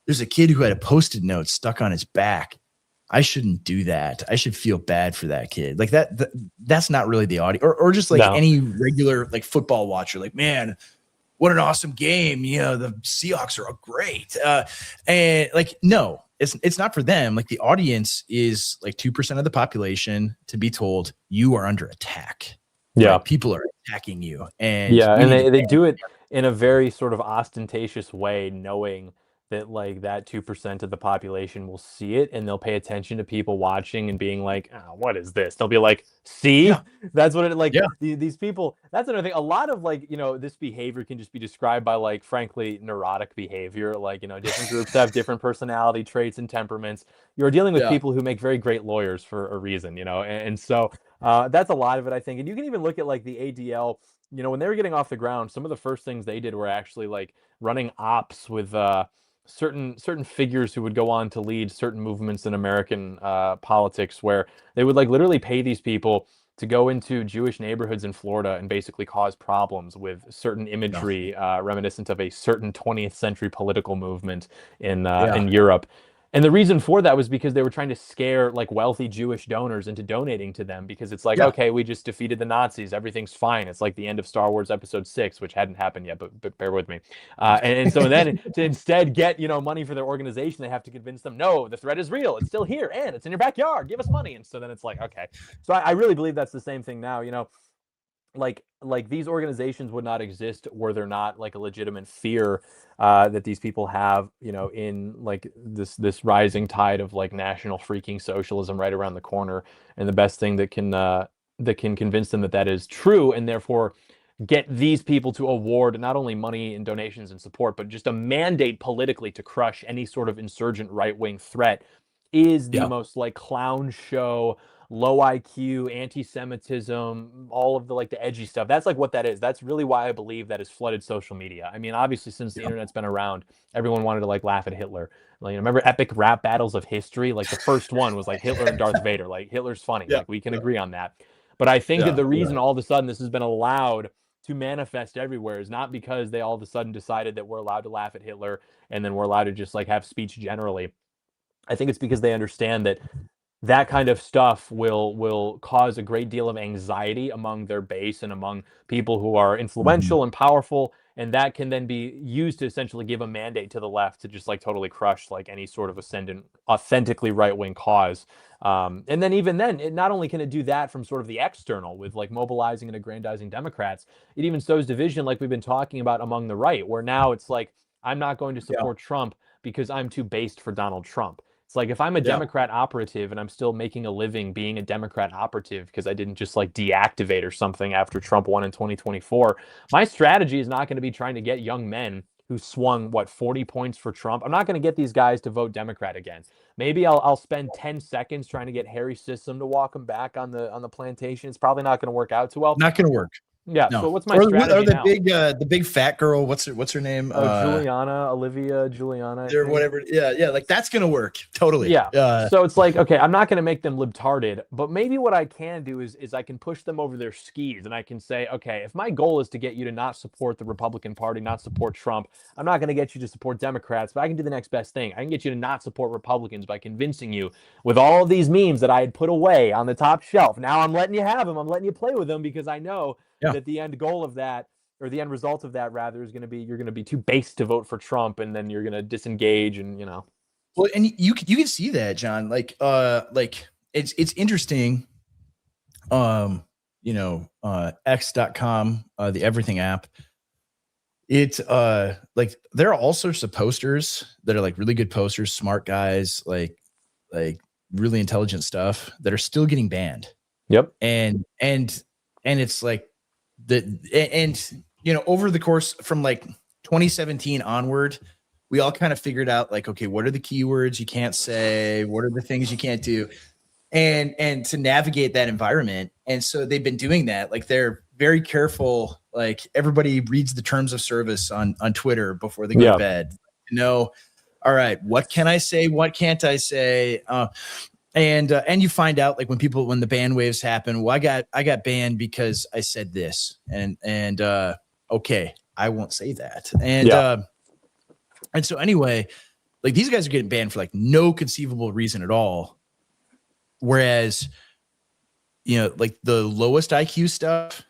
there's a kid who had a Post-it note stuck on his back. I shouldn't do that. I should feel bad for that kid. Like that's not really the audience, or just like any regular like football watcher, like, man, what an awesome game. The Seahawks are great. And like, no, it's not for them. Like, the audience is like 2% of the population to be told you are under attack. Yeah. Right? People are attacking you. And they do it in a very sort of ostentatious way, knowing that like that 2% of the population will see it and they'll pay attention to people watching and being like, oh, what is this? They'll be like, see, that's what it like. These people, that's another thing. A lot of like, this behavior can just be described by like, frankly, neurotic behavior. Like, different groups have different personality traits and temperaments. You're dealing with people who make very great lawyers for a reason, and so that's a lot of it, I think. And you can even look at like the ADL, when they were getting off the ground, some of the first things they did were actually like running ops with certain figures who would go on to lead certain movements in American politics, where they would like literally pay these people to go into Jewish neighborhoods in Florida and basically cause problems with certain imagery reminiscent of a certain 20th century political movement in Europe. And the reason for that was because they were trying to scare like wealthy Jewish donors into donating to them, because it's like, okay, we just defeated the Nazis. Everything's fine. It's like the end of Star Wars Episode 6, which hadn't happened yet, but bear with me. And so then to instead get, money for their organization, they have to convince them, no, the threat is real. It's still here and it's in your backyard. Give us money. And so then it's like, okay. So I really believe that's the same thing now, like these organizations would not exist were there not like a legitimate fear that these people have, in like this rising tide of like national freaking socialism right around the corner. And the best thing that can convince them that is true, and therefore get these people to award not only money and donations and support, but just a mandate politically to crush any sort of insurgent right-wing threat, is the most like clown show, low IQ, anti-Semitism, all of the like the edgy stuff. That's like what that is. That's really why I believe that has flooded social media. I mean, obviously, since the internet's been around, everyone wanted to like laugh at Hitler. Like, remember epic rap battles of history? Like the first one was like Hitler and Darth Vader. Like Hitler's funny. Yeah. Like we can agree on that. But I think that the reason all of a sudden this has been allowed to manifest everywhere is not because they all of a sudden decided that we're allowed to laugh at Hitler and then we're allowed to just like have speech generally. I think it's because they understand that that kind of stuff will cause a great deal of anxiety among their base and among people who are influential and powerful, and that can then be used to essentially give a mandate to the left to just like totally crush like any sort of ascendant authentically right-wing cause. And then even then, it not only can it do that from sort of the external with like mobilizing and aggrandizing Democrats, it even sows division like we've been talking about among the right, where now it's like I'm not going to support Trump because I'm too based for Donald Trump. It's like if I'm a Democrat operative and I'm still making a living being a Democrat operative because I didn't just like deactivate or something after Trump won in 2024, my strategy is not going to be trying to get young men who swung what 40 points for Trump. I'm not going to get these guys to vote Democrat again. Maybe I'll spend 10 seconds trying to get Harry Sissom to walk him back on the plantation. It's probably not going to work out too well. Not going to work. Yeah. No. So what's my strategy or now? The big fat girl. What's her name? Olivia Juliana. Or whatever. Yeah. Like that's gonna work totally. Yeah. So it's like, okay, I'm not gonna make them libtarded, but maybe what I can do is I can push them over their skis and I can say, okay, if my goal is to get you to not support the Republican Party, not support Trump, I'm not gonna get you to support Democrats, but I can do the next best thing. I can get you to not support Republicans by convincing you with all of these memes that I had put away on the top shelf. Now I'm letting you have them. I'm letting you play with them because I know that the end goal of that, or the end result of that rather, is going to be you're going to be too base to vote for Trump, and then you're going to disengage, and you know. Well, and you can see that, John. Like it's interesting. X.com, the Everything app. It's like there are all sorts of posters that are like really good posters, smart guys, like really intelligent stuff that are still getting banned. Yep. And it's like over the course from like 2017 onward, we all kind of figured out like, okay, what are the keywords you can't say? What are the things you can't do? And to navigate that environment. And so they've been doing that. Like they're very careful. Like everybody reads the terms of service on Twitter before they go to bed. All right, what can I say? What can't I say? And you find out like when the ban waves happen, well, I got banned because I said this, and okay, I won't say that. And so anyway, like these guys are getting banned for like no conceivable reason at all. Whereas, like the lowest IQ stuff,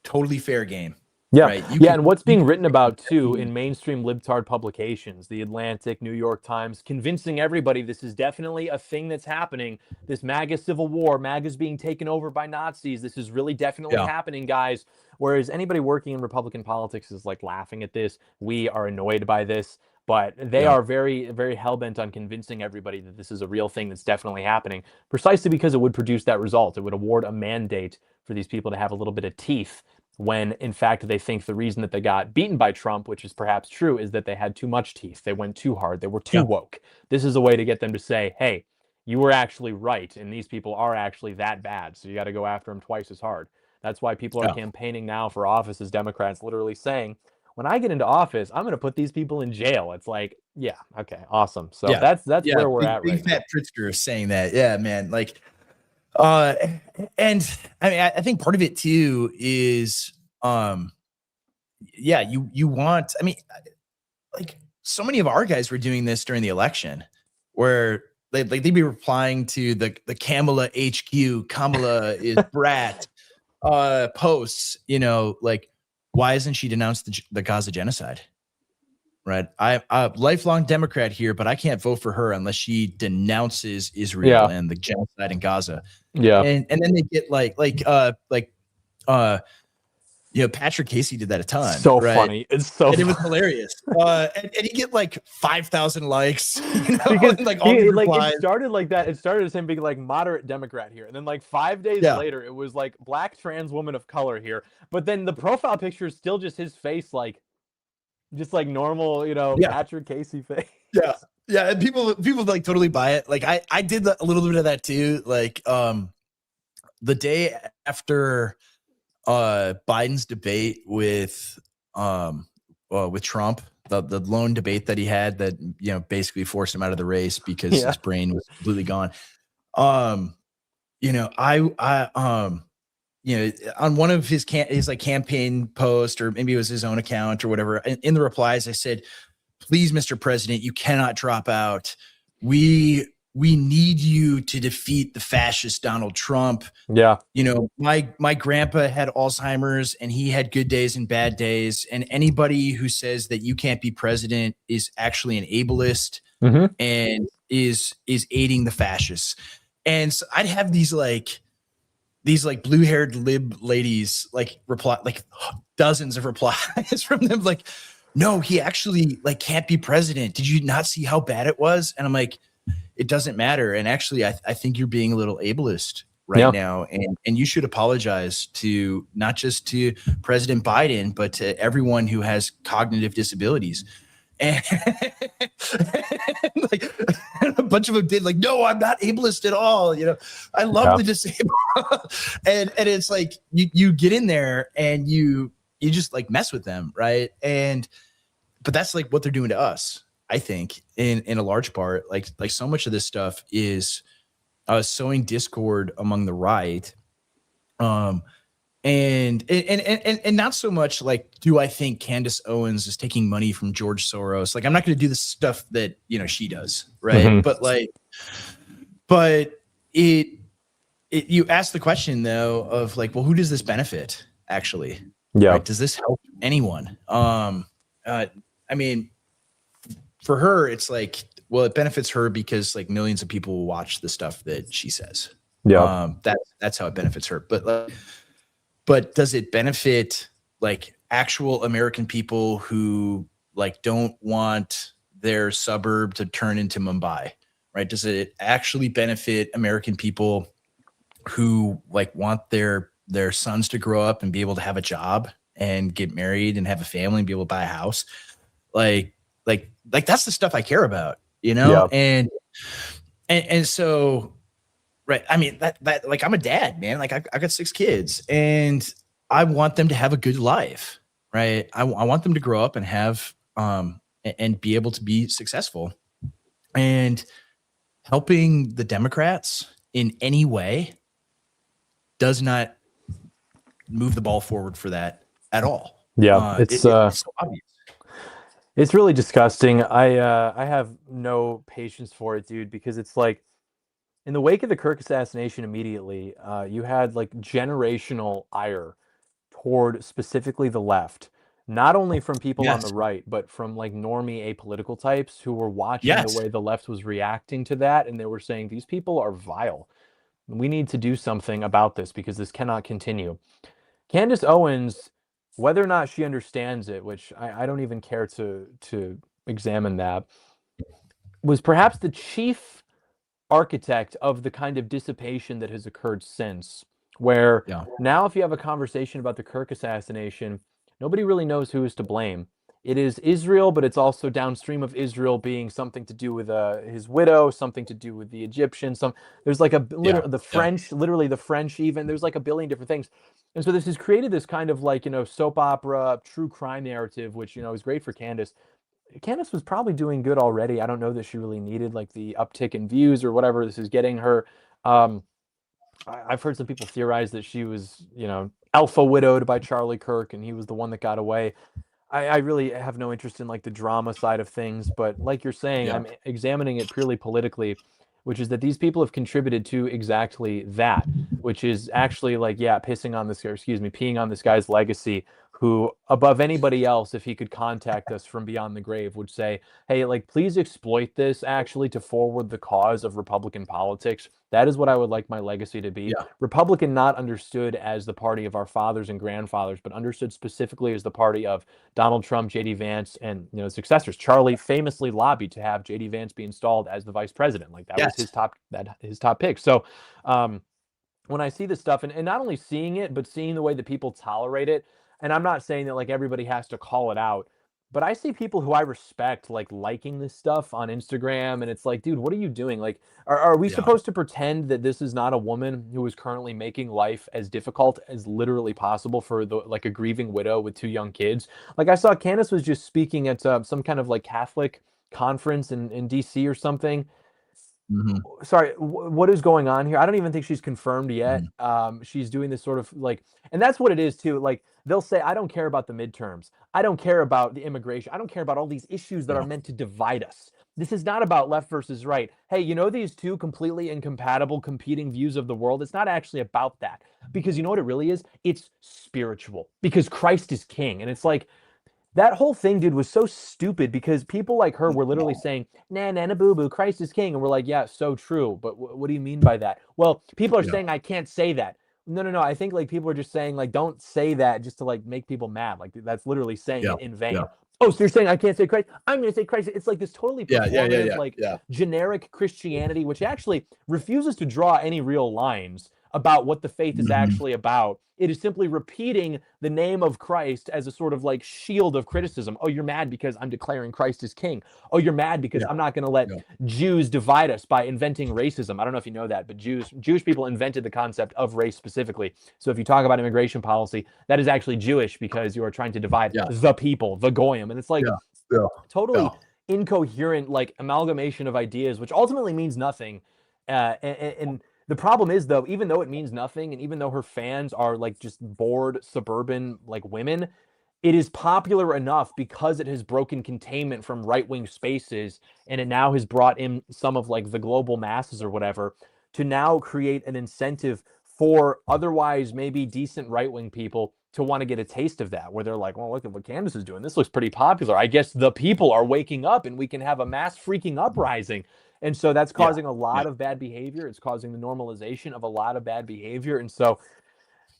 totally fair game. Yeah. Right? And what's being written about too in mainstream libtard publications, the Atlantic, New York Times, convincing everybody this is definitely a thing that's happening. This MAGA civil war, MAGA's being taken over by Nazis. This is really definitely happening, guys. Whereas anybody working in Republican politics is like laughing at this. We are annoyed by this, but they are very, very hell-bent on convincing everybody that this is a real thing that's definitely happening, precisely because it would produce that result. It would award a mandate for these people to have a little bit of teeth, when in fact they think the reason that they got beaten by Trump, which is perhaps true, is that they had too much teeth. They went too hard. They were too woke. This is a way to get them to say, hey, you were actually right, and these people are actually that bad, so you got to go after them twice as hard. That's why people are campaigning now for office as Democrats, literally saying, when I get into office, I'm going to put these people in jail. It's like, yeah, okay, awesome. So that's where we're at right now. Big Pritzker is saying that. Yeah, man. Like, and I mean, I think part of it too is, you want, I mean, like so many of our guys were doing this during the election where they'd be replying to the Kamala is brat, posts, like, why hasn't she denounced the Gaza genocide? Right. I'm a lifelong Democrat here, but I can't vote for her unless she denounces Israel and the genocide in Gaza. Yeah. And then they get Patrick Casey did that a ton. So funny. It's so and it was hilarious. And he get like 5,000 likes. Because like it started like that. It started as him being like moderate Democrat here. And then like 5 days later, it was like black trans woman of color here. But then the profile picture is still just his face, like just like normal, Patrick Casey face. Yeah. Yeah, and people like totally buy it. Like I did a little bit of that too. Like the day after Biden's debate with Trump, the lone debate that he had that basically forced him out of the race because Yeah. his brain was completely gone. Um, I on one of his like campaign post, or maybe it was his own account or whatever, in the replies I said, please, Mr. President, you cannot drop out. We need you to defeat the fascist Donald Trump. Yeah. My grandpa had Alzheimer's and he had good days and bad days. And anybody who says that you can't be president is actually an ableist Mm-hmm. and is aiding the fascists. And so I'd have these blue-haired lib ladies like reply, like dozens of replies from them, like, no, he actually like can't be president. Did you not see how bad it was? And I'm like, it doesn't matter. And actually, I think you're being a little ableist right now, and you should apologize to not just to President Biden, but to everyone who has cognitive disabilities. And like a bunch of them did, like, no, I'm not ableist at all. I love the disabled. and it's like you get in there and you just like mess with them, right? But that's like what they're doing to us. I think in a large part, like so much of this stuff is sowing discord among the right. And not so much like, do I think Candace Owens is taking money from George Soros? Like, I'm not going to do the stuff that she does, right? Mm-hmm. But you ask the question though of like, well, who does this benefit actually? Yeah. Right? Does this help anyone? I mean, for her, it's like, well, it benefits her because like millions of people will watch the stuff that she says. Yeah. That's how it benefits her. But does it benefit like actual American people who like don't want their suburb to turn into Mumbai, right? Does it actually benefit American people who like want their sons to grow up and be able to have a job and get married and have a family and be able to buy a house? Like that's the stuff I care about, Yeah. and so, right. I mean, that like, I'm a dad, man. Like I got 6 kids and I want them to have a good life, right? I want them to grow up and have, and be able to be successful. And helping the Democrats in any way does not move the ball forward for that at all. Yeah. It's so obvious. It's really disgusting. I have no patience for it, dude, because it's like in the wake of the Kirk assassination immediately, you had like generational ire toward specifically the left, not only from people on the right, but from like normie apolitical types who were watching the way the left was reacting to that. And they were saying, these people are vile. We need to do something about this because this cannot continue. Candace Owens, whether or not she understands it, which I don't even care to examine that, was perhaps the chief architect of the kind of dissipation that has occurred since, where now if you have a conversation about the Kirk assassination, nobody really knows who is to blame. It is Israel, but it's also downstream of Israel being something to do with his widow, something to do with the Egyptians. There's like the French, literally the French even. There's like a billion different things. And so this has created this kind of like, soap opera, true crime narrative, which, is great for Candace. Candace was probably doing good already. I don't know that she really needed like the uptick in views or whatever this is getting her. I've heard some people theorize that she was, alpha widowed by Charlie Kirk and he was the one that got away. I really have no interest in like the drama side of things, but like you're saying, I'm examining it purely politically, which is that these people have contributed to exactly that, which is actually like, peeing on this guy's legacy, who above anybody else, if he could contact us from beyond the grave, would say, hey, like, please exploit this actually to forward the cause of Republican politics. That is what I would like my legacy to be. Republican not understood as the party of our fathers and grandfathers, but understood specifically as the party of Donald Trump, J.D. Vance, and successors. Charlie famously lobbied to have J.D. Vance be installed as the vice president. Like that was his top pick. So when I see this stuff, and not only seeing it, but seeing the way that people tolerate it, and I'm not saying that like everybody has to call it out, But I see people who I respect like liking this stuff on Instagram, and it's like, dude, what are you doing? Like, are we Yeah. supposed to pretend that this is not a woman who is currently making life as difficult as literally possible for the like a grieving widow with 2 young kids? Like I saw Candace was just speaking at some kind of like Catholic conference in DC or something. Mm-hmm. Sorry, what is going on here? I don't even think she's confirmed yet. Mm-hmm. She's doing this sort of like, and that's what it is too. Like they'll say, I don't care about the midterms. I don't care about the immigration. I don't care about all these issues that are Yeah. meant to divide us. This is not about left versus right. Hey, you know, these two completely incompatible competing views of the world. It's not actually about that, because you know what it really is? It's spiritual, because Christ is king. And it's like, that whole thing, dude, was so stupid, because people like her were literally saying, nah, nah, nah, boo boo, Christ is king. And we're like, yeah, so true. But what do you mean by that? Well, people are Yeah. saying I can't say that. No, no, no. I think like people are just saying, like, don't say that just to like make people mad. Like, that's literally saying Yeah. it in vain. Yeah. Oh, so you're saying I can't say Christ? I'm going to say Christ. It's like this totally Yeah. Yeah. Yeah. performative, Yeah. like Yeah. generic Christianity, which actually refuses to draw any real lines about what the faith is Mm-hmm. actually about. It is simply repeating the name of Christ as a sort of like shield of criticism. Oh, you're mad because I'm declaring Christ as king. Oh, you're mad because Yeah. I'm not going to let Yeah. Jews divide us by inventing racism. I don't know if you know that, but Jewish people invented the concept of race specifically. So if you talk about immigration policy, that is actually Jewish, because you are trying to divide Yeah. the people, the goyim. And it's like Yeah. Yeah. totally incoherent, like amalgamation of ideas, which ultimately means nothing. And the problem is, though, even though it means nothing, and even though her fans are like just bored suburban like women, it is popular enough because it has broken containment from right-wing spaces, and it now has brought in some of like the global masses or whatever, to now create an incentive for otherwise maybe decent right-wing people to want to get a taste of that, where they're like, well, look at what Candace is doing. This looks pretty popular. I guess the people are waking up and we can have a mass freaking uprising. And so that's Yeah. causing a lot of bad behavior. It's causing the normalization of a lot of bad behavior. And so,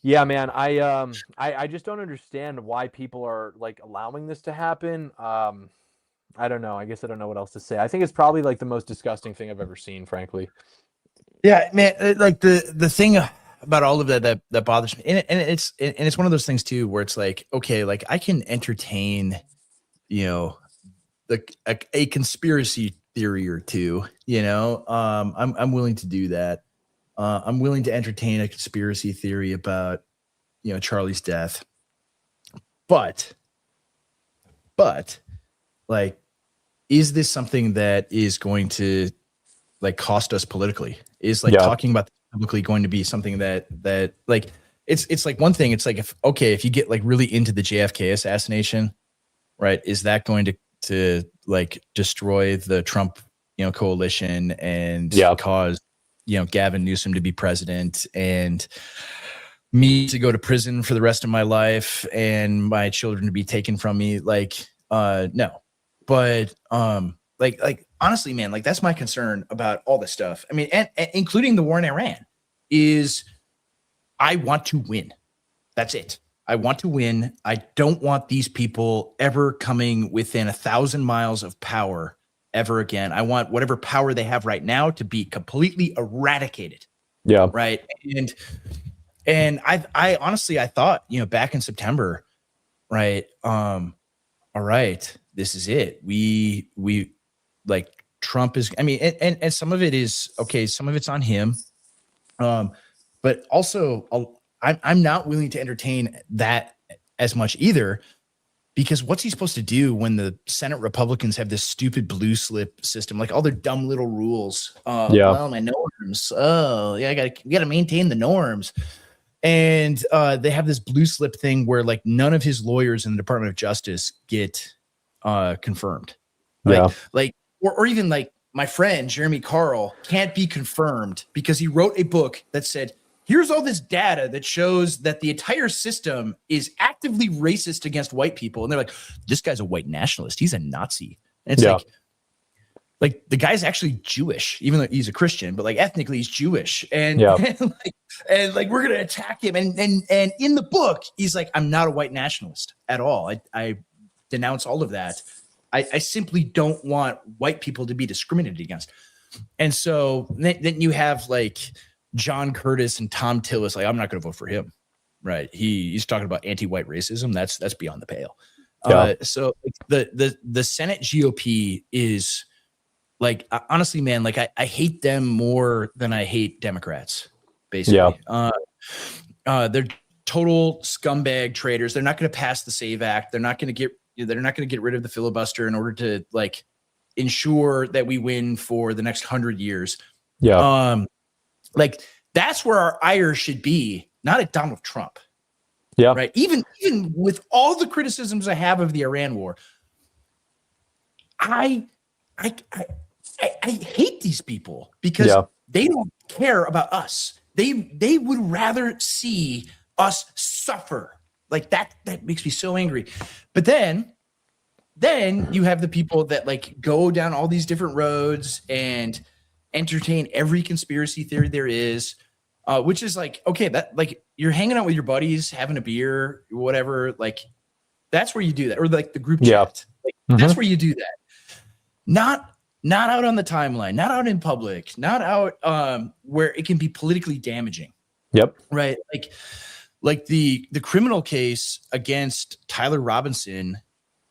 yeah, man, I just don't understand why people are like allowing this to happen. I don't know. I guess I don't know what else to say. I think it's probably like the most disgusting thing I've ever seen, frankly. Yeah, man. Like the thing about all of that bothers me, and it's one of those things too, where it's like, okay, like I can entertain, you know, a conspiracy theory or two, you know. I'm willing to do that. I'm willing to entertain a conspiracy theory about, you know, Charlie's death, but like, is this something that is going to like cost us politically? Is like talking about this publicly going to be something that like it's like one thing. It's like, if you get like really into the JFK assassination, right? Is that going to like destroy the Trump, you know, coalition and cause, you know, Gavin Newsom to be president and me to go to prison for the rest of my life and my children to be taken from me? Like, no. But like honestly, man, like that's my concern about all this stuff. I mean, and including the war in Iran, is I want to win. That's it. I want to win. I don't want these people ever coming within 1,000 miles of power ever again. I want whatever power they have right now to be completely eradicated. Yeah. Right. And I honestly, I thought, you know, back in September, right. All right, this is it. We like Trump is, I mean, and some of it is okay. Some of it's on him. But also I'm not willing to entertain that as much either, because what's he supposed to do when the Senate Republicans have this stupid blue slip system, like all their dumb little rules? Well, my norms. Oh, yeah, we gotta maintain the norms. And they have this blue slip thing where like none of his lawyers in the Department of Justice get confirmed. Right? Yeah. Like, or even like my friend Jeremy Carl can't be confirmed because he wrote a book that said, here's all this data that shows that the entire system is actively racist against white people. And they're like, this guy's a white nationalist. He's a Nazi. And it's like the guy's actually Jewish, even though he's a Christian, but like ethnically he's Jewish. And, and like we're going to attack him. And in the book, he's like, I'm not a white nationalist at all. I denounce all of that. I simply don't want white people to be discriminated against. And so then you have like John Curtis and Tom Tillis, like, I'm not going to vote for him. Right. He's talking about anti-white racism. That's beyond the pale. So the Senate GOP is like, honestly, man, like I hate them more than I hate Democrats, basically. They're total scumbag traitors. They're not going to pass the SAVE Act. They're not going to get rid of the filibuster in order to like ensure that we win for the next 100 years. Like that's where our ire should be, not at Donald Trump. Yeah. Right. Even with all the criticisms I have of the Iran war, I hate these people because they don't care about us. They would rather see us suffer. Like that makes me so angry. But then you have the people that like go down all these different roads and entertain every conspiracy theory there is, which is like, okay, that like you're hanging out with your buddies, having a beer, whatever. Like that's where you do that, or like the group chat. Like, that's where you do that. Not out on the timeline, not out in public, not out where it can be politically damaging. Right. Like the criminal case against Tyler Robinson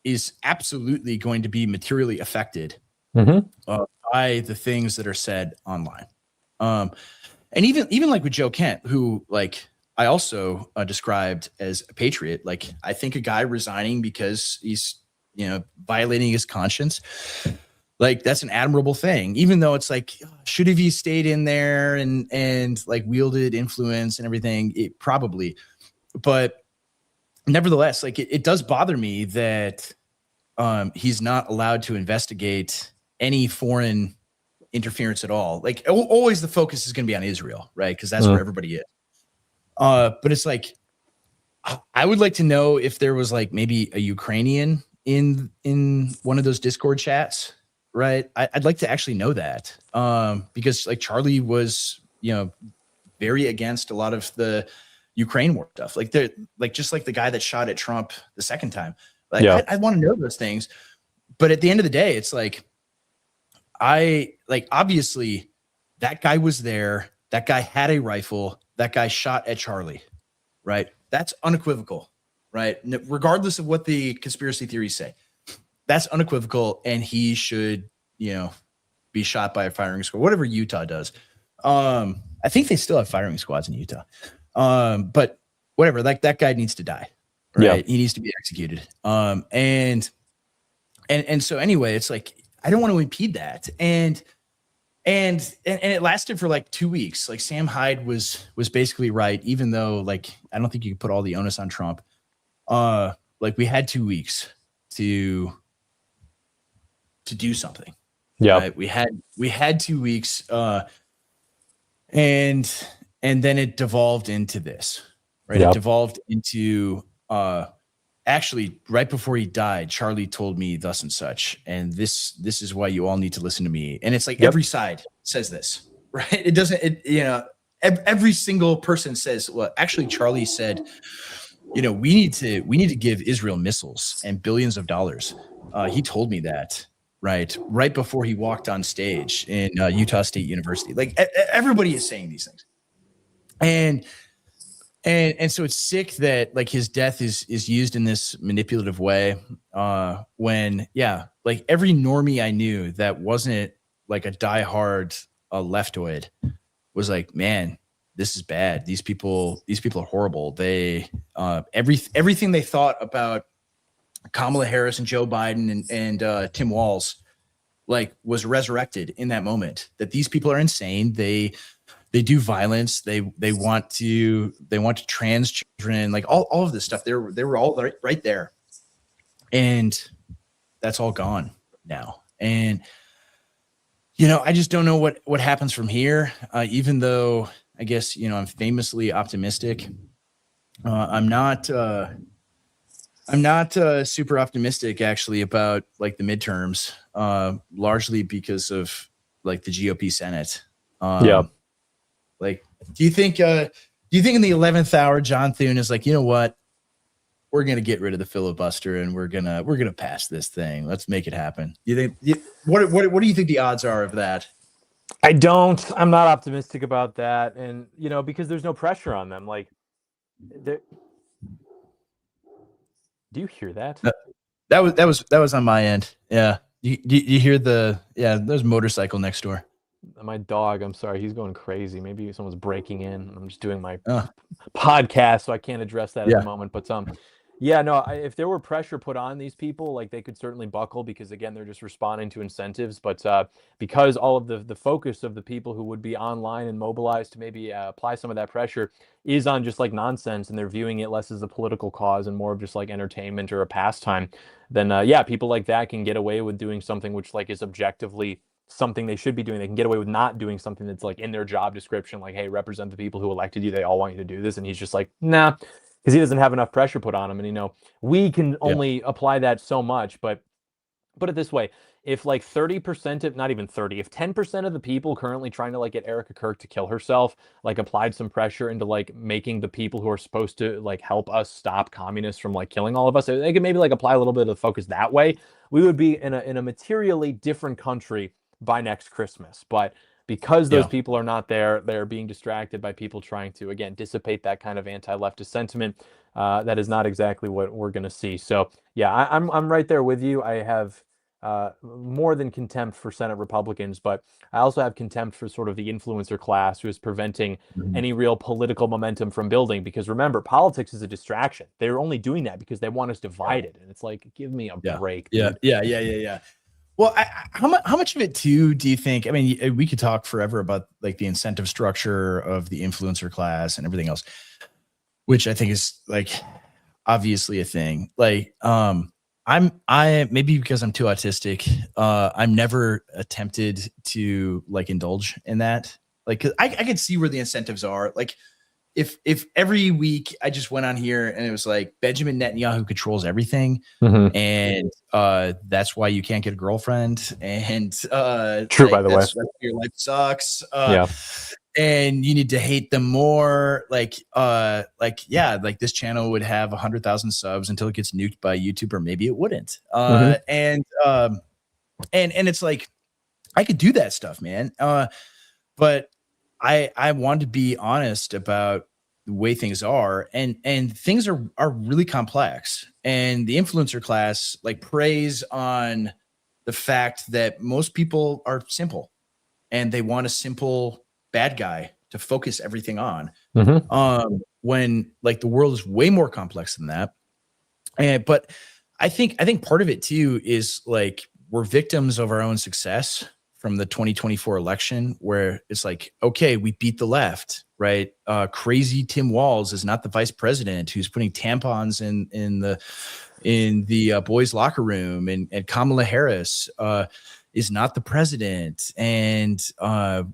is absolutely going to be materially affected by the things that are said online. And even like with Joe Kent, who like I also described as a patriot. Like I think a guy resigning because he's, violating his conscience, like that's an admirable thing, even though it's like, should have you stayed in there and like wielded influence and everything? It probably, but nevertheless, like it does bother me that he's not allowed to investigate any foreign interference at all. Like always the focus is going to be on Israel, right? Because that's where everybody is. But it's like, I would like to know if there was like maybe a Ukrainian in one of those Discord chats, right? I'd like to actually know that, because like Charlie was, very against a lot of the Ukraine war stuff. Like they're like, just like the guy that shot at Trump the second time. Like I want to know those things. But at the end of the day, it's like, obviously that guy was there. That guy had a rifle. That guy shot at Charlie, right? That's unequivocal, right? Regardless of what the conspiracy theories say, that's unequivocal. And he should, be shot by a firing squad, whatever Utah does. I think they still have firing squads in Utah. But whatever, like that guy needs to die, right? He needs to be executed. And so anyway, it's like, I don't want to impede that. And it lasted for like 2 weeks. Like Sam Hyde was basically right, even though like I don't think you could put all the onus on Trump. Like we had 2 weeks to do something. Right? We had 2 weeks, and then it devolved into this. Right. It devolved into actually, right before he died, Charlie told me thus and such, and this is why you all need to listen to me. And it's like every side says this, right? It doesn't, every single person says, well, actually, Charlie said, we need to give Israel missiles and billions of dollars. He told me that, right before he walked on stage in Utah State University. Like everybody is saying these things, and so it's sick that like his death is used in this manipulative way. When like every normie I knew that wasn't like a diehard leftoid was like, man, this is bad. These people are horrible. They everything they thought about Kamala Harris and Joe Biden and Tim Walz like was resurrected in that moment. That these people are insane. They do violence. They want to trans children, like all of this stuff. They were all right there, and that's all gone now. And I just don't know what happens from here. Even though I guess I'm famously optimistic. I'm not super optimistic actually about like the midterms, largely because of like the GOP Senate. Like, do you think in the 11th hour, John Thune is like, you know what? We're going to get rid of the filibuster and we're going to pass this thing. Let's make it happen. What do you think the odds are of that? I'm not optimistic about that. And, because there's no pressure on them. Like, do you hear that? That was on my end. Yeah. You hear there's a motorcycle next door. My dog, I'm sorry, he's going crazy. Maybe someone's breaking in. I'm just doing my Oh, podcast, so I can't address that at the yeah. moment. But yeah, no, if there were pressure put on these people, like they could certainly buckle because again, they're just responding to incentives. But because all of the focus of the people who would be online and mobilized to maybe apply some of that pressure is on just like nonsense, and they're viewing it less as a political cause and more of just like entertainment or a pastime, then yeah, people like that can get away with doing something which like is objectively something they should be doing. They can get away with not doing something that's like in their job description, like, hey, represent the people who elected you. They all want you to do this. And he's just like, nah, because he doesn't have enough pressure put on him. And, we can Yeah. only apply that so much. But put it this way, if like 30% of, not even 30, if 10% of the people currently trying to like get Erica Kirk to kill herself, like applied some pressure into like making the people who are supposed to like help us stop communists from like killing all of us, they could maybe like apply a little bit of focus that way. We would be in a materially different country by next Christmas. But because those Yeah. people are not there, they're being distracted by people trying to, again, dissipate that kind of anti-leftist sentiment. That is not exactly what we're going to see. So, yeah, I'm right there with you. I have more than contempt for Senate Republicans, but I also have contempt for sort of the influencer class who is preventing Mhm. any real political momentum from building. Because remember, politics is a distraction. They're only doing that because they want us divided. And it's like, give me a Yeah. break, Yeah. dude. Yeah. Well, how much of it too do you think? I mean, we could talk forever about like the incentive structure of the influencer class and everything else, which I think is like obviously a thing. Like, I maybe because I'm too autistic, I'm never attempted to like indulge in that. Like, 'cause I could see where the incentives are. Like, if every week I just went on here and it was like Benjamin Netanyahu controls everything, Mm-hmm. and that's why you can't get a girlfriend, and True, by like the way. that's your life sucks, Yeah. and you need to hate them more. Like yeah, like this channel would have 100,000 subs until it gets nuked by YouTube, or maybe it wouldn't. Mm-hmm. And it's like I could do that stuff, man. But I want to be honest about the way things are, and things are really complex. And the influencer class like preys on the fact that most people are simple, and they want a simple bad guy to focus everything on. Mm-hmm. When like the world is way more complex than that. But I think part of it too is like we're victims of our own success from the 2024 election, where it's like, okay, we beat the left, right? Crazy Tim Walz is not the vice president who's putting tampons in the boys' locker room, and Kamala Harris is not the president, and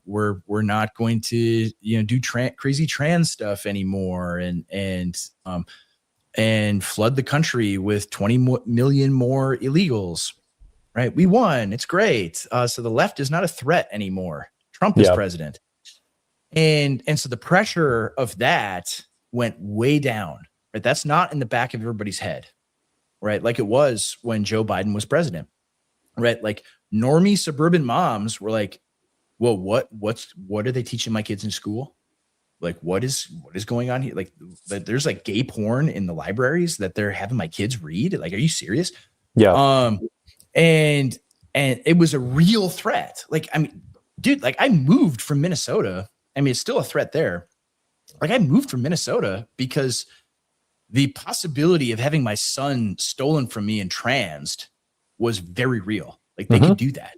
we're not going to do crazy trans stuff anymore, and flood the country with 20 million more illegals. Right? We won. It's great. So the left is not a threat anymore. Trump is president. And so the pressure of that went way down. Right? That's not in the back of everybody's head. Right? Like it was when Joe Biden was president. Right? Like normie suburban moms were like, well, what are they teaching my kids in school? Like what is going on here? Like there's like gay porn in the libraries that they're having my kids read. Like, are you serious? Yeah. And it was a real threat. Like, I mean, dude, like I moved from Minnesota. I mean, it's still a threat there. Like I moved from Minnesota because the possibility of having my son stolen from me and transed was very real. Like they could do that.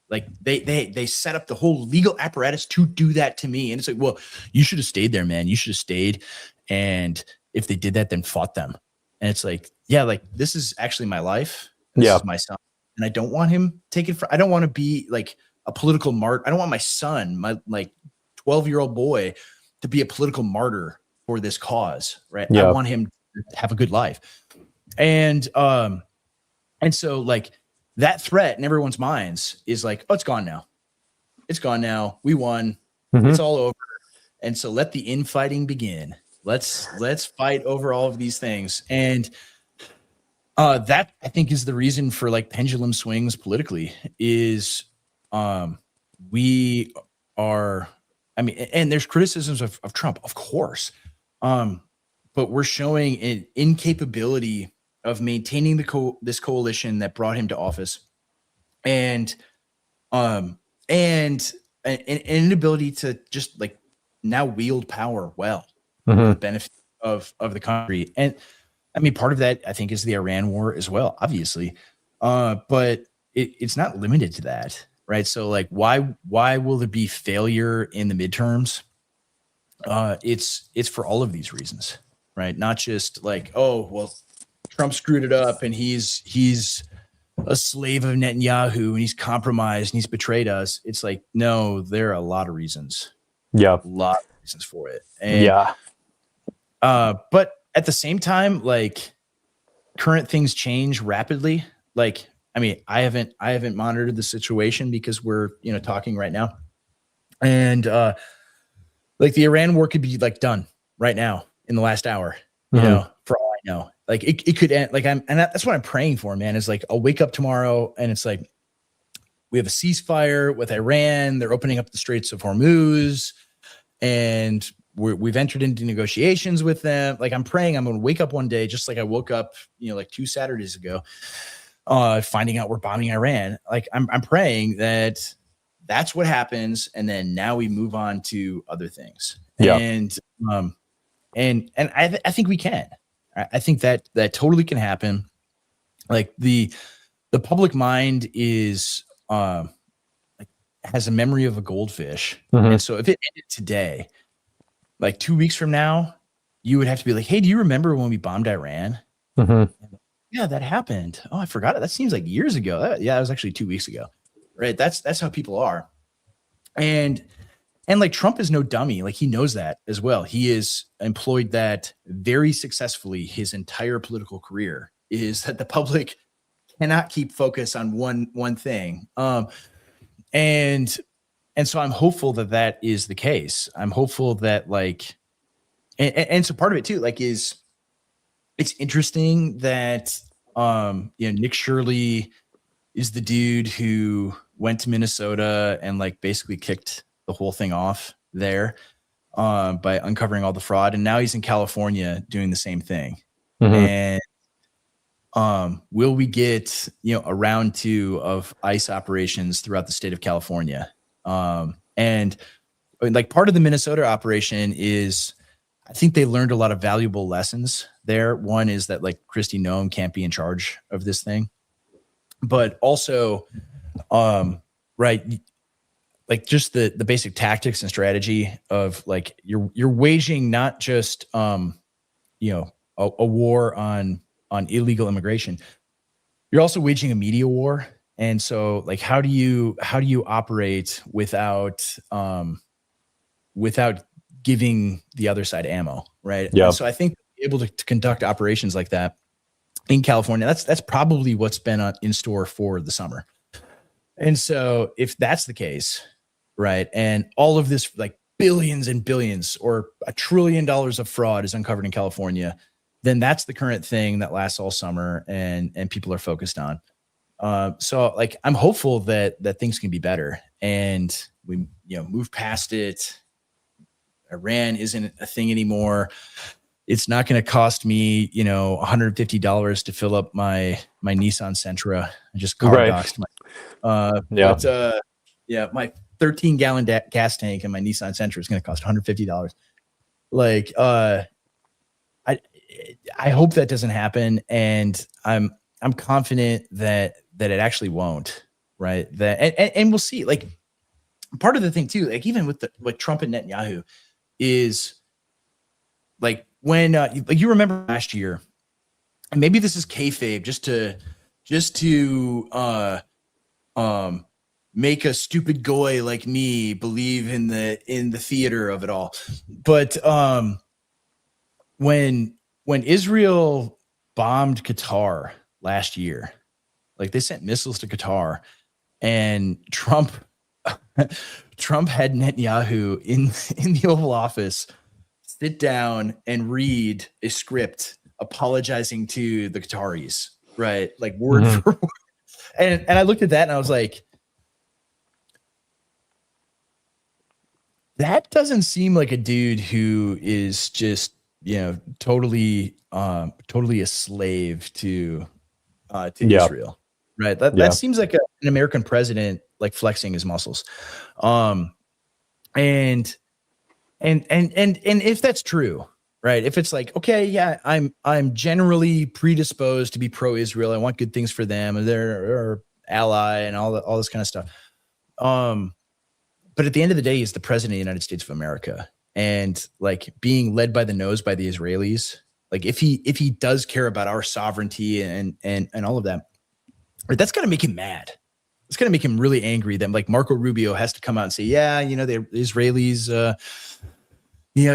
Like they set up the whole legal apparatus to do that to me. And it's like, well, you should have stayed there, man. You should have stayed. And if they did that, then fought them. And it's like, yeah, like this is actually my life. This is my son. And I don't want him taken I don't want to be like a political martyr. I don't want my son, my like 12-year-old boy, to be a political martyr for this cause. Right. I want him to have a good life. And so like that threat in everyone's minds is like, oh, it's gone now. It's gone now. We won. It's all over. And so let the infighting begin. Let's fight over all of these things. And that I think is the reason for like pendulum swings politically is we are, I mean, and there's criticisms of Trump, of course. But we're showing an incapability of maintaining this coalition that brought him to office, and an inability to just like now wield power well for the benefit of the country. And I mean, part of that I think is the Iran war as well, obviously, but it's not limited to that, right? So like, why will there be failure in the midterms? It's for all of these reasons, right? Not just like, oh, well, Trump screwed it up and he's a slave of Netanyahu and he's compromised and he's betrayed us. It's like, no, there are a lot of reasons. Yeah. A lot of reasons for it. And, but at the same time, like current things change rapidly. Like, I mean, I haven't monitored the situation because we're, talking right now. And, like the Iran war could be like done right now in the last hour, for all I know. Like it could end. Like that's what I'm praying for, man. Is like I'll wake up tomorrow and it's like we have a ceasefire with Iran. They're opening up the Straits of Hormuz, and we've entered into negotiations with them. Like I'm praying I'm going to wake up one day just like I woke up, like 2 Saturdays ago, finding out we're bombing Iran. Like I'm praying that that's what happens, and then now we move on to other things. Yeah. And I think we can. I think that totally can happen. Like the public mind is like has a memory of a goldfish, and so if it ended today, like 2 weeks from now, you would have to be like, hey, do you remember when we bombed Iran? Yeah, that happened. Oh, I forgot it. That seems like years ago. Yeah, it was actually 2 weeks ago. Right. That's how people are. And like Trump is no dummy. Like he knows that as well. He has employed that very successfully his entire political career, is that the public cannot keep focus on one thing. And so I'm hopeful that is the case. I'm hopeful that like, and so part of it too, like it's interesting that, Nick Shirley is the dude who went to Minnesota and like basically kicked the whole thing off there by uncovering all the fraud. And now he's in California doing the same thing. And will we get, a round 2 of ICE operations throughout the state of California? And like part of the Minnesota operation is, I think they learned a lot of valuable lessons there. One is that like Kristi Noem can't be in charge of this thing, but also, right, like just the basic tactics and strategy of like you're waging not just a war on illegal immigration, you're also waging a media war. And so like how do you operate without giving the other side ammo, right? Yeah. And so I think able to conduct operations like that in California, that's probably what's been in store for the summer. And so if that's the case, right, and all of this like billions and billions or $1 trillion of fraud is uncovered in California, then that's the current thing that lasts all summer and people are focused on. So like I'm hopeful that things can be better and we move past it. Iran isn't a thing anymore. It's not going to cost me, $150 to fill up my Nissan Sentra. I just car doxed my but my 13-gallon gas tank and my Nissan Sentra is going to cost $150. Like, I hope that doesn't happen, and I'm confident that it actually won't. Right? That and we'll see. Like, part of the thing too, like even with Trump and Netanyahu, is like when like you remember last year, and maybe this is kayfabe, just to make a stupid goy like me believe in the theater of it all. But when Israel bombed Qatar last year, like they sent missiles to Qatar, and Trump had Netanyahu in the Oval Office sit down and read a script apologizing to the Qataris, right? Like word for word. And I looked at that and I was like, that doesn't seem like a dude who is just totally a slave to Israel, right? That seems like an American president like flexing his muscles. And if that's true, right? If it's like, okay, yeah, I'm generally predisposed to be pro-Israel. I want good things for them, and they're our ally, and all this kind of stuff. But at the end of the day, he's the president of the United States of America, and like being led by the nose by the Israelis. Like if he does care about our sovereignty and all of that, that's got to make him mad. It's going to make him really angry that like Marco Rubio has to come out and say, yeah, the Israelis,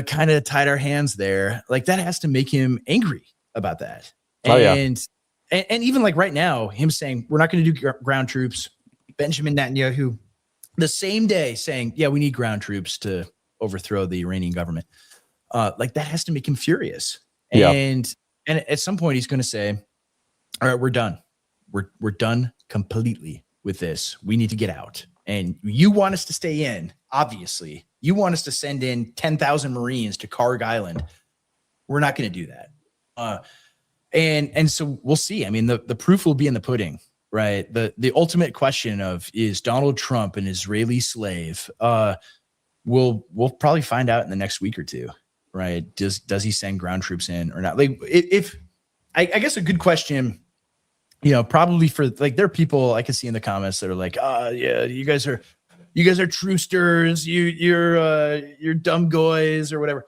kind of tied our hands there. Like that has to make him angry about that. And even like right now, him saying we're not going to do ground troops. Benjamin Netanyahu, the same day saying, yeah, we need ground troops to overthrow the Iranian government. Like that has to make him furious. And at some point he's going to say, all right, we're done. We're done completely with this. We need to get out. And you want us to stay in, obviously. You want us to send in 10,000 Marines to Karg Island. We're not going to do that. And so we'll see. I mean, the proof will be in the pudding, right? The ultimate question of, is Donald Trump an Israeli slave? We'll probably find out in the next week or two, right? Does he send ground troops in or not? Like if I guess a good question, probably for like, there are people I can see in the comments that are like, yeah, you guys are truesters, you're dumb goys or whatever.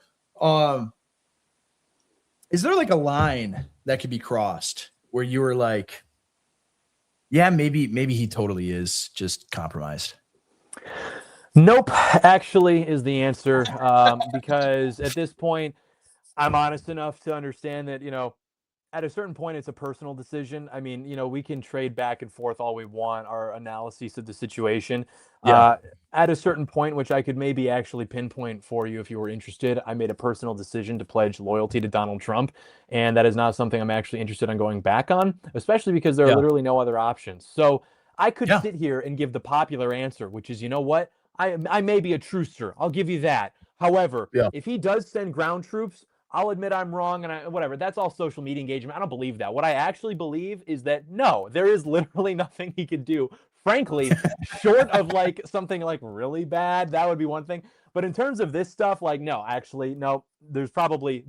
Is there like a line that could be crossed where you were like, yeah, maybe he totally is just compromised? Nope, actually is the answer. Because at this point, I'm honest enough to understand that, at a certain point, it's a personal decision. I mean, we can trade back and forth all we want, our analyses of the situation. At a certain point, which I could maybe actually pinpoint for you if you were interested, I made a personal decision to pledge loyalty to Donald Trump. And that is not something I'm actually interested in going back on, especially because there are literally no other options. So I could sit here and give the popular answer, which is, you know what? I may be a trucer. I'll give you that. However, if he does send ground troops, I'll admit I'm wrong and whatever. That's all social media engagement. I don't believe that. What I actually believe is that no, there is literally nothing he could do. Frankly, short of like something like really bad, that would be one thing. But in terms of this stuff, like no, actually, no. There's probably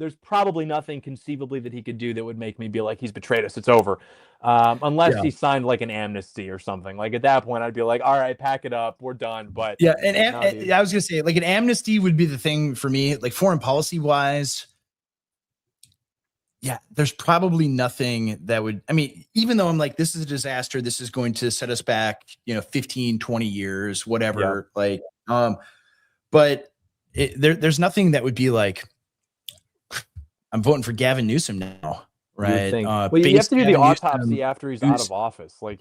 nothing conceivably that he could do that would make me be like he's betrayed us. It's over, unless he signed like an amnesty or something. Like at that point, I'd be like, all right, pack it up, we're done. But and I was gonna say like an amnesty would be the thing for me, like foreign policy wise. Yeah, there's probably nothing that would, I mean, even though I'm like, this is a disaster, this is going to set us back, 15, 20 years, whatever. Like, but there's nothing that would be like, I'm voting for Gavin Newsom now, right? Well, you have to do the autopsy after he's out of office. Like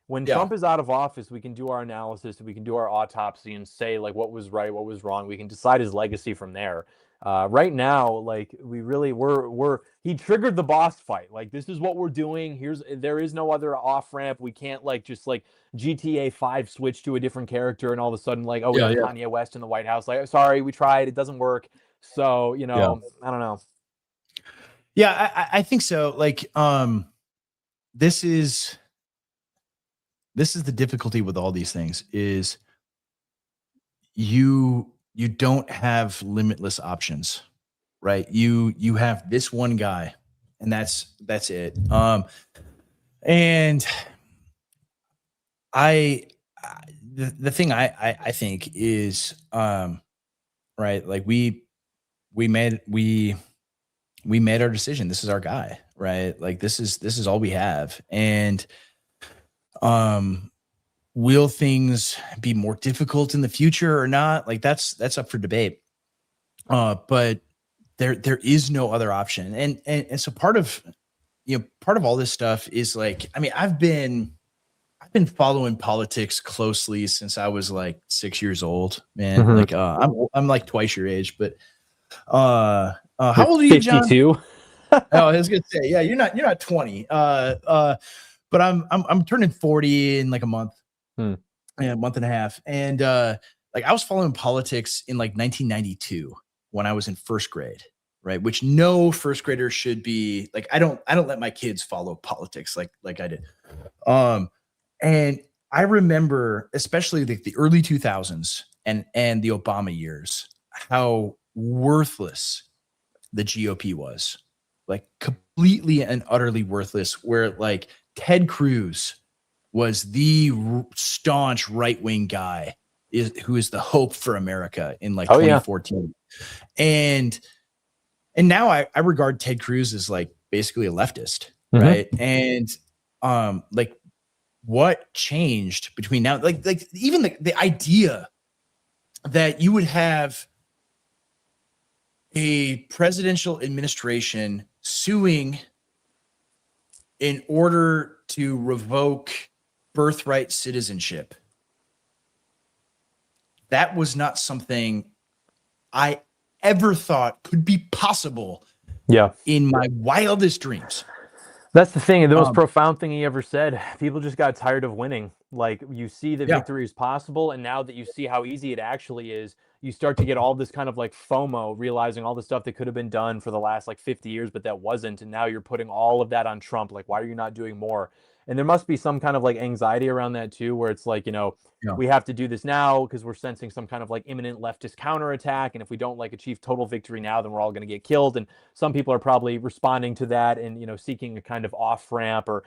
when Trump is out of office, we can do our analysis, we can do our autopsy and say like what was right, what was wrong. We can decide his legacy from there. Right now, like we really he triggered the boss fight. Like this is what we're doing. There is no other off ramp. We can't like just like GTA 5 switch to a different character and all of a sudden like, oh, we have Kanye West in the White House. Like, sorry, we tried, it doesn't work. So I don't know. Yeah, I think so. Like, this is the difficulty with all these things is you don't have limitless options, right? You have this one guy and that's it. And the thing I think is, right. Like we made our decision. This is our guy, right? Like this is all we have. And, will things be more difficult in the future or not? Like that's up for debate. But there is no other option. And so part of all this stuff is like, I mean, I've been following politics closely since I was like 6 years old, man. Mm-hmm. Like, I'm like twice your age, but, how old are you, John? 52. Oh, I was gonna say, yeah, you're not 20. But I'm turning 40 in like a month. A month and a half. And like I was following politics in like 1992 when I was in first grade. right? Which no first grader should be like. I don't let my kids follow politics like I did. And I remember, especially the early 2000s and the Obama years, how worthless the GOP was, like completely and utterly worthless. Where like Ted Cruz was the staunch right-wing guy who is the hope for America in like 2014. And now I regard Ted Cruz as like basically a leftist, right? And like what changed between now, like even the idea that you would have a presidential administration suing in order to revoke birthright citizenship. That was not something I ever thought could be possible in my wildest dreams. That's the thing. The most profound thing he ever said. People just got tired of winning. Like, you see that victory is possible, and now that you see how easy it actually is, you start to get all this kind of like FOMO, realizing all the stuff that could have been done for the last like 50 years, but that wasn't. And now you're putting all of that on Trump. Like, why are you not doing more? And there must be some kind of like anxiety around that too, where it's like, we have to do this now because we're sensing some kind of like imminent leftist counterattack. And if we don't like achieve total victory now, then we're all going to get killed. And some people are probably responding to that and, seeking a kind of off ramp or,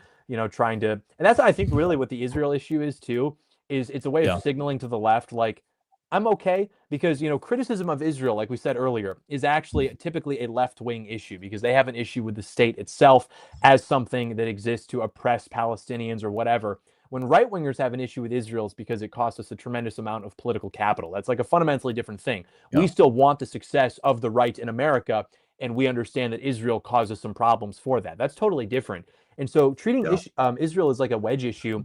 trying to, and that's, I think, really what the Israel issue is too, is it's a way of signaling to the left, like, I'm okay, because, criticism of Israel, like we said earlier, is actually typically a left-wing issue because they have an issue with the state itself as something that exists to oppress Palestinians or whatever. When right-wingers have an issue with Israel, it's because it costs us a tremendous amount of political capital. That's like a fundamentally different thing. We still want the success of the right in America, and we understand that Israel causes some problems for that. That's totally different. And so treating Israel as like a wedge issue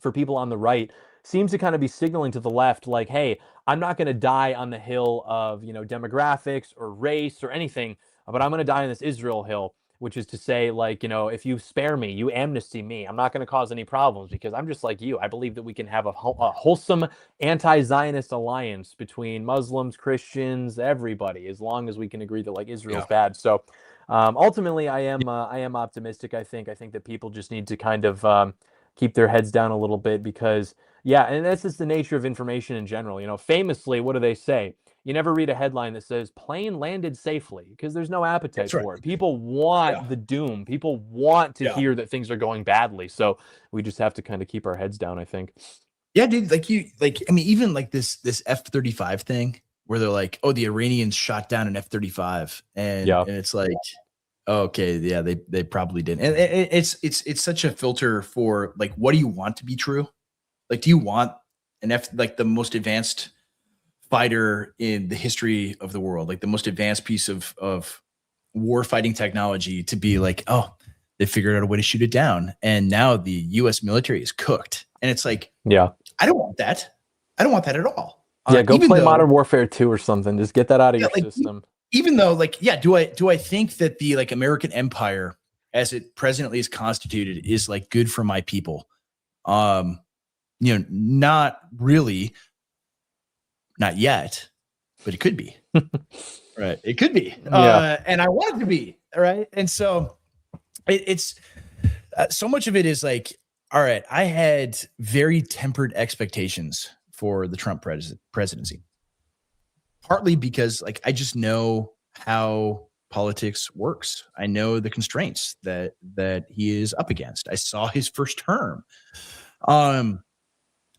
for people on the right seems to kind of be signaling to the left, like, hey, I'm not going to die on the hill of, demographics or race or anything, but I'm going to die on this Israel hill, which is to say, like, if you spare me, you amnesty me, I'm not going to cause any problems because I'm just like you. I believe that we can have a wholesome anti-Zionist alliance between Muslims, Christians, everybody, as long as we can agree that like Israel's bad. So ultimately, I am optimistic. I think that people just need to kind of keep their heads down a little bit because, and that's just the nature of information in general. Famously, what do they say? You never read a headline that says plane landed safely because there's no appetite for it. People want the doom. People want to hear that things are going badly. So we just have to kind of keep our heads down, I think. Yeah, dude, even like this F-35 thing where they're like, oh, the Iranians shot down an F-35 and it's like, oh, okay, yeah, they probably didn't. And it's such a filter for like, what do you want to be true? Like, do you want the most advanced fighter in the history of the world, like the most advanced piece of war fighting technology to be like, oh, they figured out a way to shoot it down. And now the US military is cooked. And it's like, I don't want that. I don't want that at all. Go play Modern Warfare 2 or something. Just get that out of your system. Even though, do I think that the like American empire as it presently is constituted is like good for my people? Not really. Not yet, but it could be. Right. It could be. And I want it to be. Right. And so it's so much of it is like, all right, I had very tempered expectations for the Trump presidency. Partly because like I just know how politics works. I know the constraints that he is up against. I saw his first term.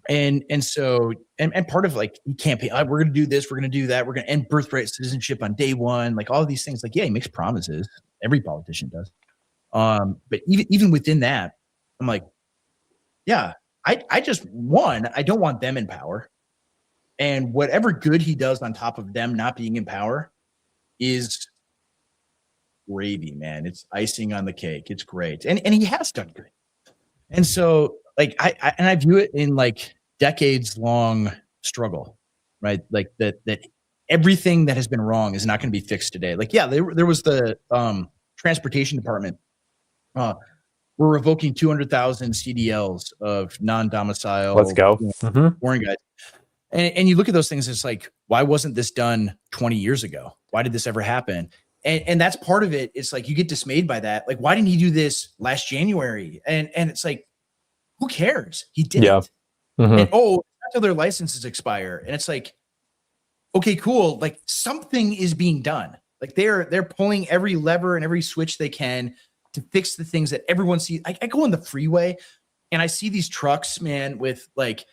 And so part of like campaign, we're going to do this, we're going to do that, we're going to end birthright citizenship on day one, like all of these things. Like, he makes promises. Every politician does. But even within that, I'm like, I just I don't want them in power. And whatever good he does on top of them not being in power is gravy, man. It's icing on the cake. It's great. And he has done good. And so like I view it in like decades long struggle, right? Like that everything that has been wrong is not going to be fixed today. Like, there was the transportation department. We're revoking 200,000 CDLs of non-domicile. Let's go. Foreign guys. And you look at those things, it's like, why wasn't this done 20 years ago? Why did this ever happen? And that's part of it. It's like you get dismayed by that. Like, why didn't he do this last January? And it's like, who cares? He did it. Mm-hmm. And until their licenses expire. And it's like, okay, cool. Like something is being done. Like they're pulling every lever and every switch they can to fix the things that everyone sees. I go on the freeway and I see these trucks, man, with an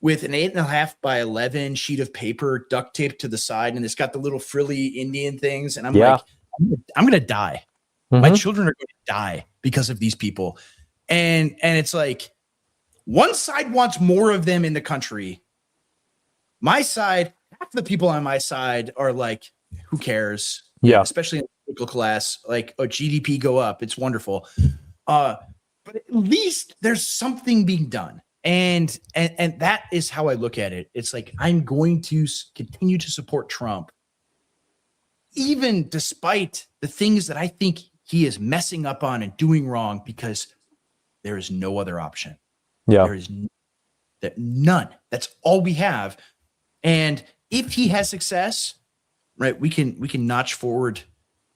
8.5 by 11 sheet of paper duct taped to the side, and it's got the little frilly Indian things. And I'm like, I'm gonna die. My children are going to die because of these people. And it's like one side wants more of them in the country. My side, half the people on my side are like, who cares? Yeah. Especially in the political class, like, oh, GDP go up. It's wonderful. But at least there's something being done. And that is how I look at it. It's like, I'm going to continue to support Trump, even despite the things that I think he is messing up on and doing wrong, because there is no other option. Yeah. There is none. That's all we have. And if he has success, right, we can notch forward,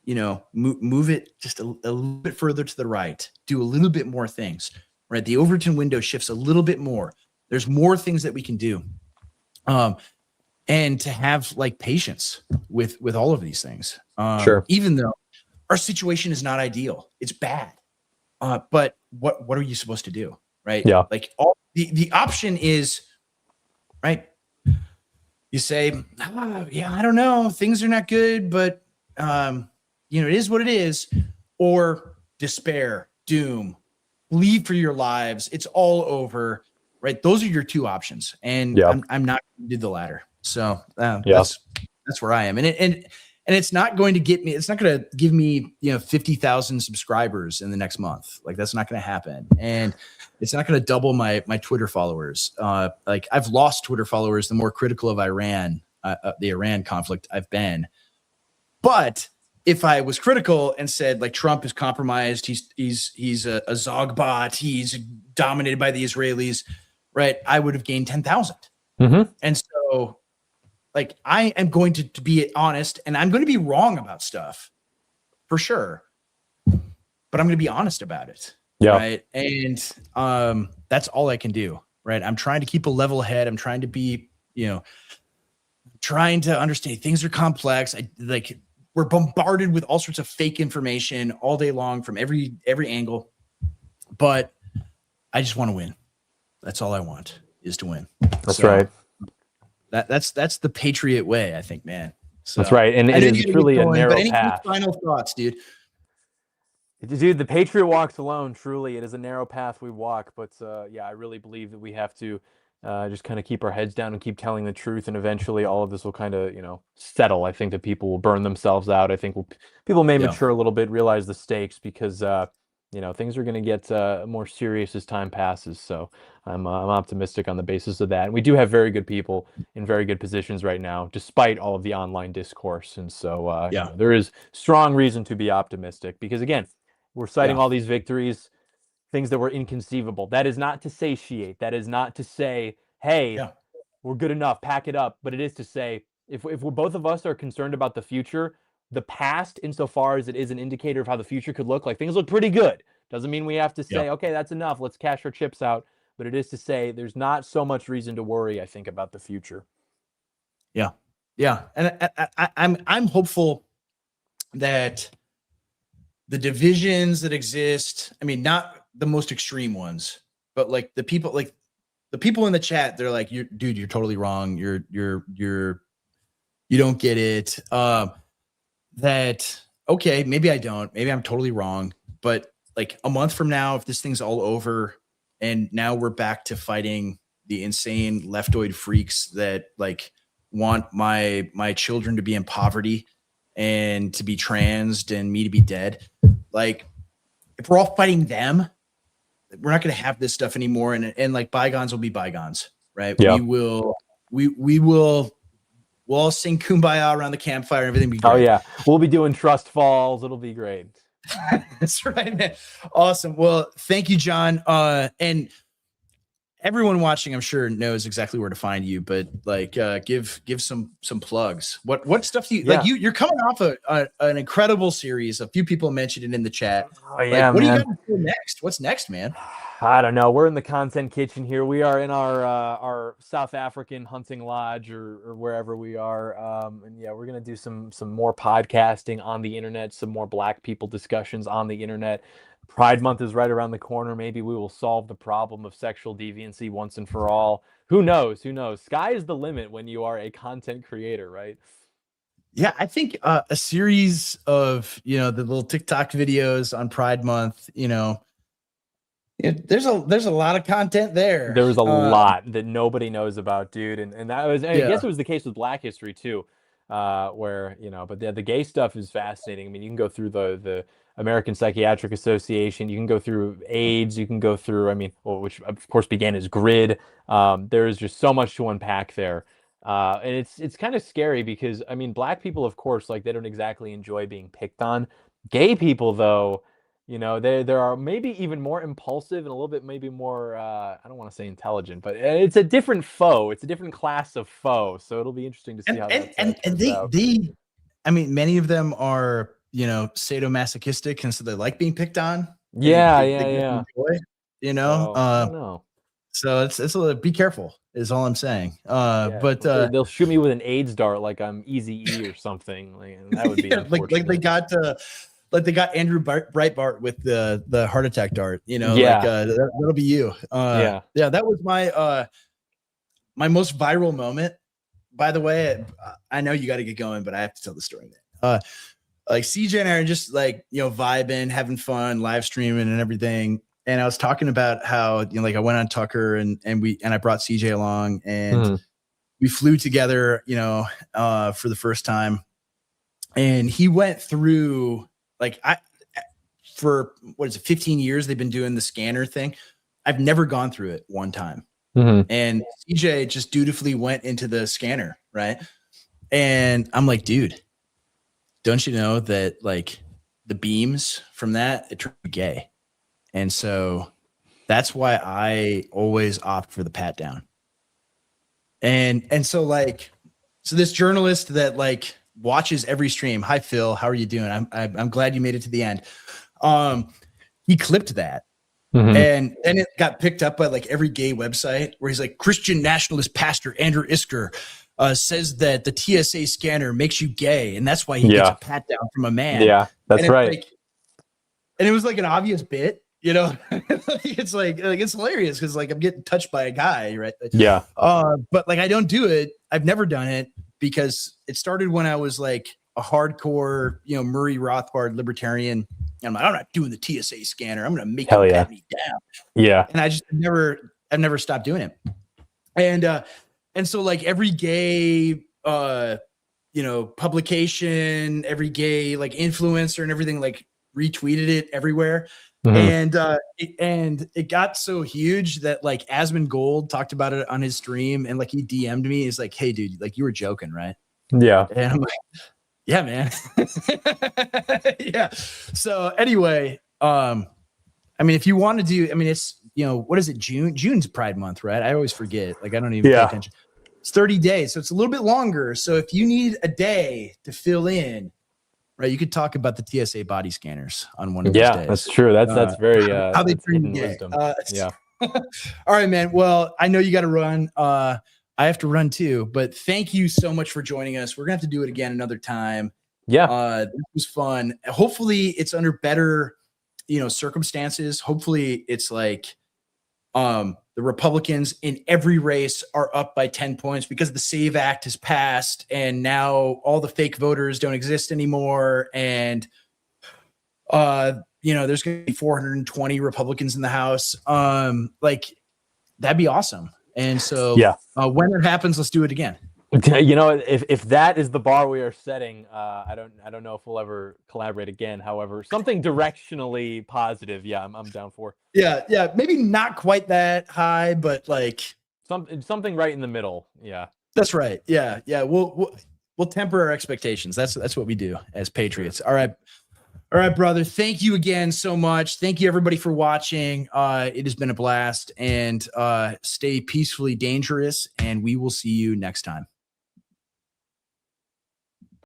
move it just a little bit further to the right, do a little bit more things, right? The Overton window shifts a little bit more. There's more things that we can do. And to have like patience with all of these things. Sure. Even though our situation is not ideal, it's bad. But what are you supposed to do? Right. Yeah. Like the option is, right. You say, yeah, I don't know. Things are not good, but, it is what it is. Or despair, doom, leave for your lives. It's all over, right? Those are your two options. And I'm not going to do the latter. So that's where I am. And it's not going to get me, it's not going to give me, 50,000 subscribers in the next month. Like that's not going to happen. And it's not going to double my Twitter followers. Like I've lost Twitter followers the more critical of Iran, the Iran conflict I've been. But if I was critical and said like Trump is compromised, he's a Zogbot, he's dominated by the Israelis, right? I would have gained 10,000. And so like I am going to be honest, and I'm going to be wrong about stuff for sure, but I'm going to be honest about it. Yeah. Right. And that's all I can do. Right. I'm trying to keep a level head. I'm trying to be, trying to understand things are complex. We're bombarded with all sorts of fake information all day long from every angle. But I just want to win. That's all I want is to win. That's right. That's the Patriot way, I think, man. So, that's right. And it is truly a narrow but any path. Final thoughts, dude? Dude, the Patriot walks alone. Truly, it is a narrow path we walk. But I really believe that we have to just kind of keep our heads down and keep telling the truth. And eventually all of this will kind of, settle. I think that people will burn themselves out. I think people may mature a little bit, realize the stakes, because, things are going to get more serious as time passes. So I'm optimistic on the basis of that. And we do have very good people in very good positions right now, despite all of the online discourse. And so there is strong reason to be optimistic, because, again, we're citing all these victories, things that were inconceivable. That is not to satiate. That is not to say, hey, we're good enough, pack it up. But it is to say, if we're both of us are concerned about the future, the past, insofar as it is an indicator of how the future could look, like things look pretty good. Doesn't mean we have to say, okay, that's enough, let's cash our chips out. But it is to say there's not so much reason to worry, I think, about the future. Yeah. And I'm hopeful that the divisions that exist, I mean, not the most extreme ones, but like the people in the chat, they're like, dude, you're totally wrong. You don't get it. That, okay, maybe I don't, maybe I'm totally wrong. But like a month from now, if this thing's all over and now we're back to fighting the insane leftoid freaks that like want my children to be in poverty and to be transed and me to be dead. Like if we're all fighting them, we're not going to have this stuff anymore. And like bygones will be bygones, right? Yeah. We'll all sing Kumbaya around the campfire and everything will be great. Oh yeah. We'll be doing trust falls. It'll be great. That's right, man. Awesome. Well, thank you, John. And everyone watching, I'm sure, knows exactly where to find you, but like give some plugs. What stuff do you like? You're coming off an incredible series. A few people mentioned it in the chat. Oh yeah, like, what man. do you got to do next? What's next, man? I don't know. We're in the content kitchen here. We are in our South African hunting lodge or wherever we are. And yeah, we're gonna do some more podcasting on the internet, some more Black people discussions on the internet. Pride Month is right around the corner. Maybe we will solve the problem of sexual deviancy once and for all. Who knows? Who knows? Sky is the limit when you are a content creator, right? Yeah, I think a series of, the little TikTok videos on Pride Month, there's a lot of content there. There's a lot that nobody knows about, dude, and that was, I guess it was the case with Black history too, where but the gay stuff is fascinating. I mean, you can go through the American Psychiatric Association, you can go through AIDS, you can go through, which of course began as GRID. There is just so much to unpack there, and it's kind of scary because Black people, of course, like they don't exactly enjoy being picked on. Gay people, though. They are maybe even more impulsive and a little bit maybe more, I don't want to say intelligent, but it's a different foe. It's a different class of foe. So it'll be interesting to see how that turns out. Many of them are, sadomasochistic, and so they like being picked on. Yeah. Enjoy, So, I don't know. So it's a little, be careful is all I'm saying. But they'll shoot me with an AIDS dart like I'm Eazy-E or something. Like, and that would be unfortunate. Like they got Andrew Breitbart with the heart attack dart, that'll be you. Yeah, that was my my most viral moment. By the way, I know you got to get going, but I have to tell the story. Like CJ and I are just like, vibing, having fun, live streaming and everything. And I was talking about how, like I went on Tucker and I brought CJ along and we flew together, for the first time. And he went through, like, for 15 years, they've been doing the scanner thing. I've never gone through it one time. And CJ just dutifully went into the scanner. Right. And I'm like, dude, don't you know that like the beams from that, it turned gay. And so that's why I always opt for the pat down. And so this journalist that like watches every stream. Hi, Phil. How are you doing? I'm glad you made it to the end. He clipped that. And then it got picked up by like every gay website where he's like, Christian nationalist pastor Andrew Isker says that the TSA scanner makes you gay. And that's why he gets a pat down from a man. Yeah, that's right. Like, and it was like an obvious bit. It's like it's hilarious because like I'm getting touched by a guy, right? Yeah. But like I don't do it. I've never done it because it started when I was like a hardcore, Murray Rothbard libertarian. And I'm not doing the TSA scanner. I'm gonna make you pat me down. Yeah. And I've never stopped doing it. And so like every gay publication, every gay like influencer and everything like retweeted it everywhere. And it got so huge that like Asmund Gold talked about it on his stream and like he DM'd me. He's like, hey dude, like you were joking, right? Yeah. And I'm like, yeah, man. Yeah. So anyway, if you want to do, it's, what is it? June's Pride Month, right? I always forget. Like, I don't even pay attention. It's 30 days. So it's a little bit longer. So if you need a day to fill in, right, you could talk about the TSA body scanners on one of those days. Yeah, that's true. That's very how they treat wisdom. Yeah. All right, man. Well, I know you got to run. I have to run too, but thank you so much for joining us. We're gonna have to do it again another time. Yeah. This was fun. Hopefully it's under better, circumstances. Hopefully it's like the Republicans in every race are up by 10 points because the SAVE Act has passed and now all the fake voters don't exist anymore. And, there's going to be 420 Republicans in the House. That'd be awesome. And so when it happens, let's do it again. If that is the bar we are setting, I don't know if we'll ever collaborate again. However, something directionally positive, I'm down for. Yeah, maybe not quite that high, but like something right in the middle. Yeah, that's right. Yeah. We'll temper our expectations. That's what we do as patriots. All right. All right, brother. Thank you again so much. Thank you, everybody, for watching. It has been a blast, and stay peacefully dangerous, and we will see you next time.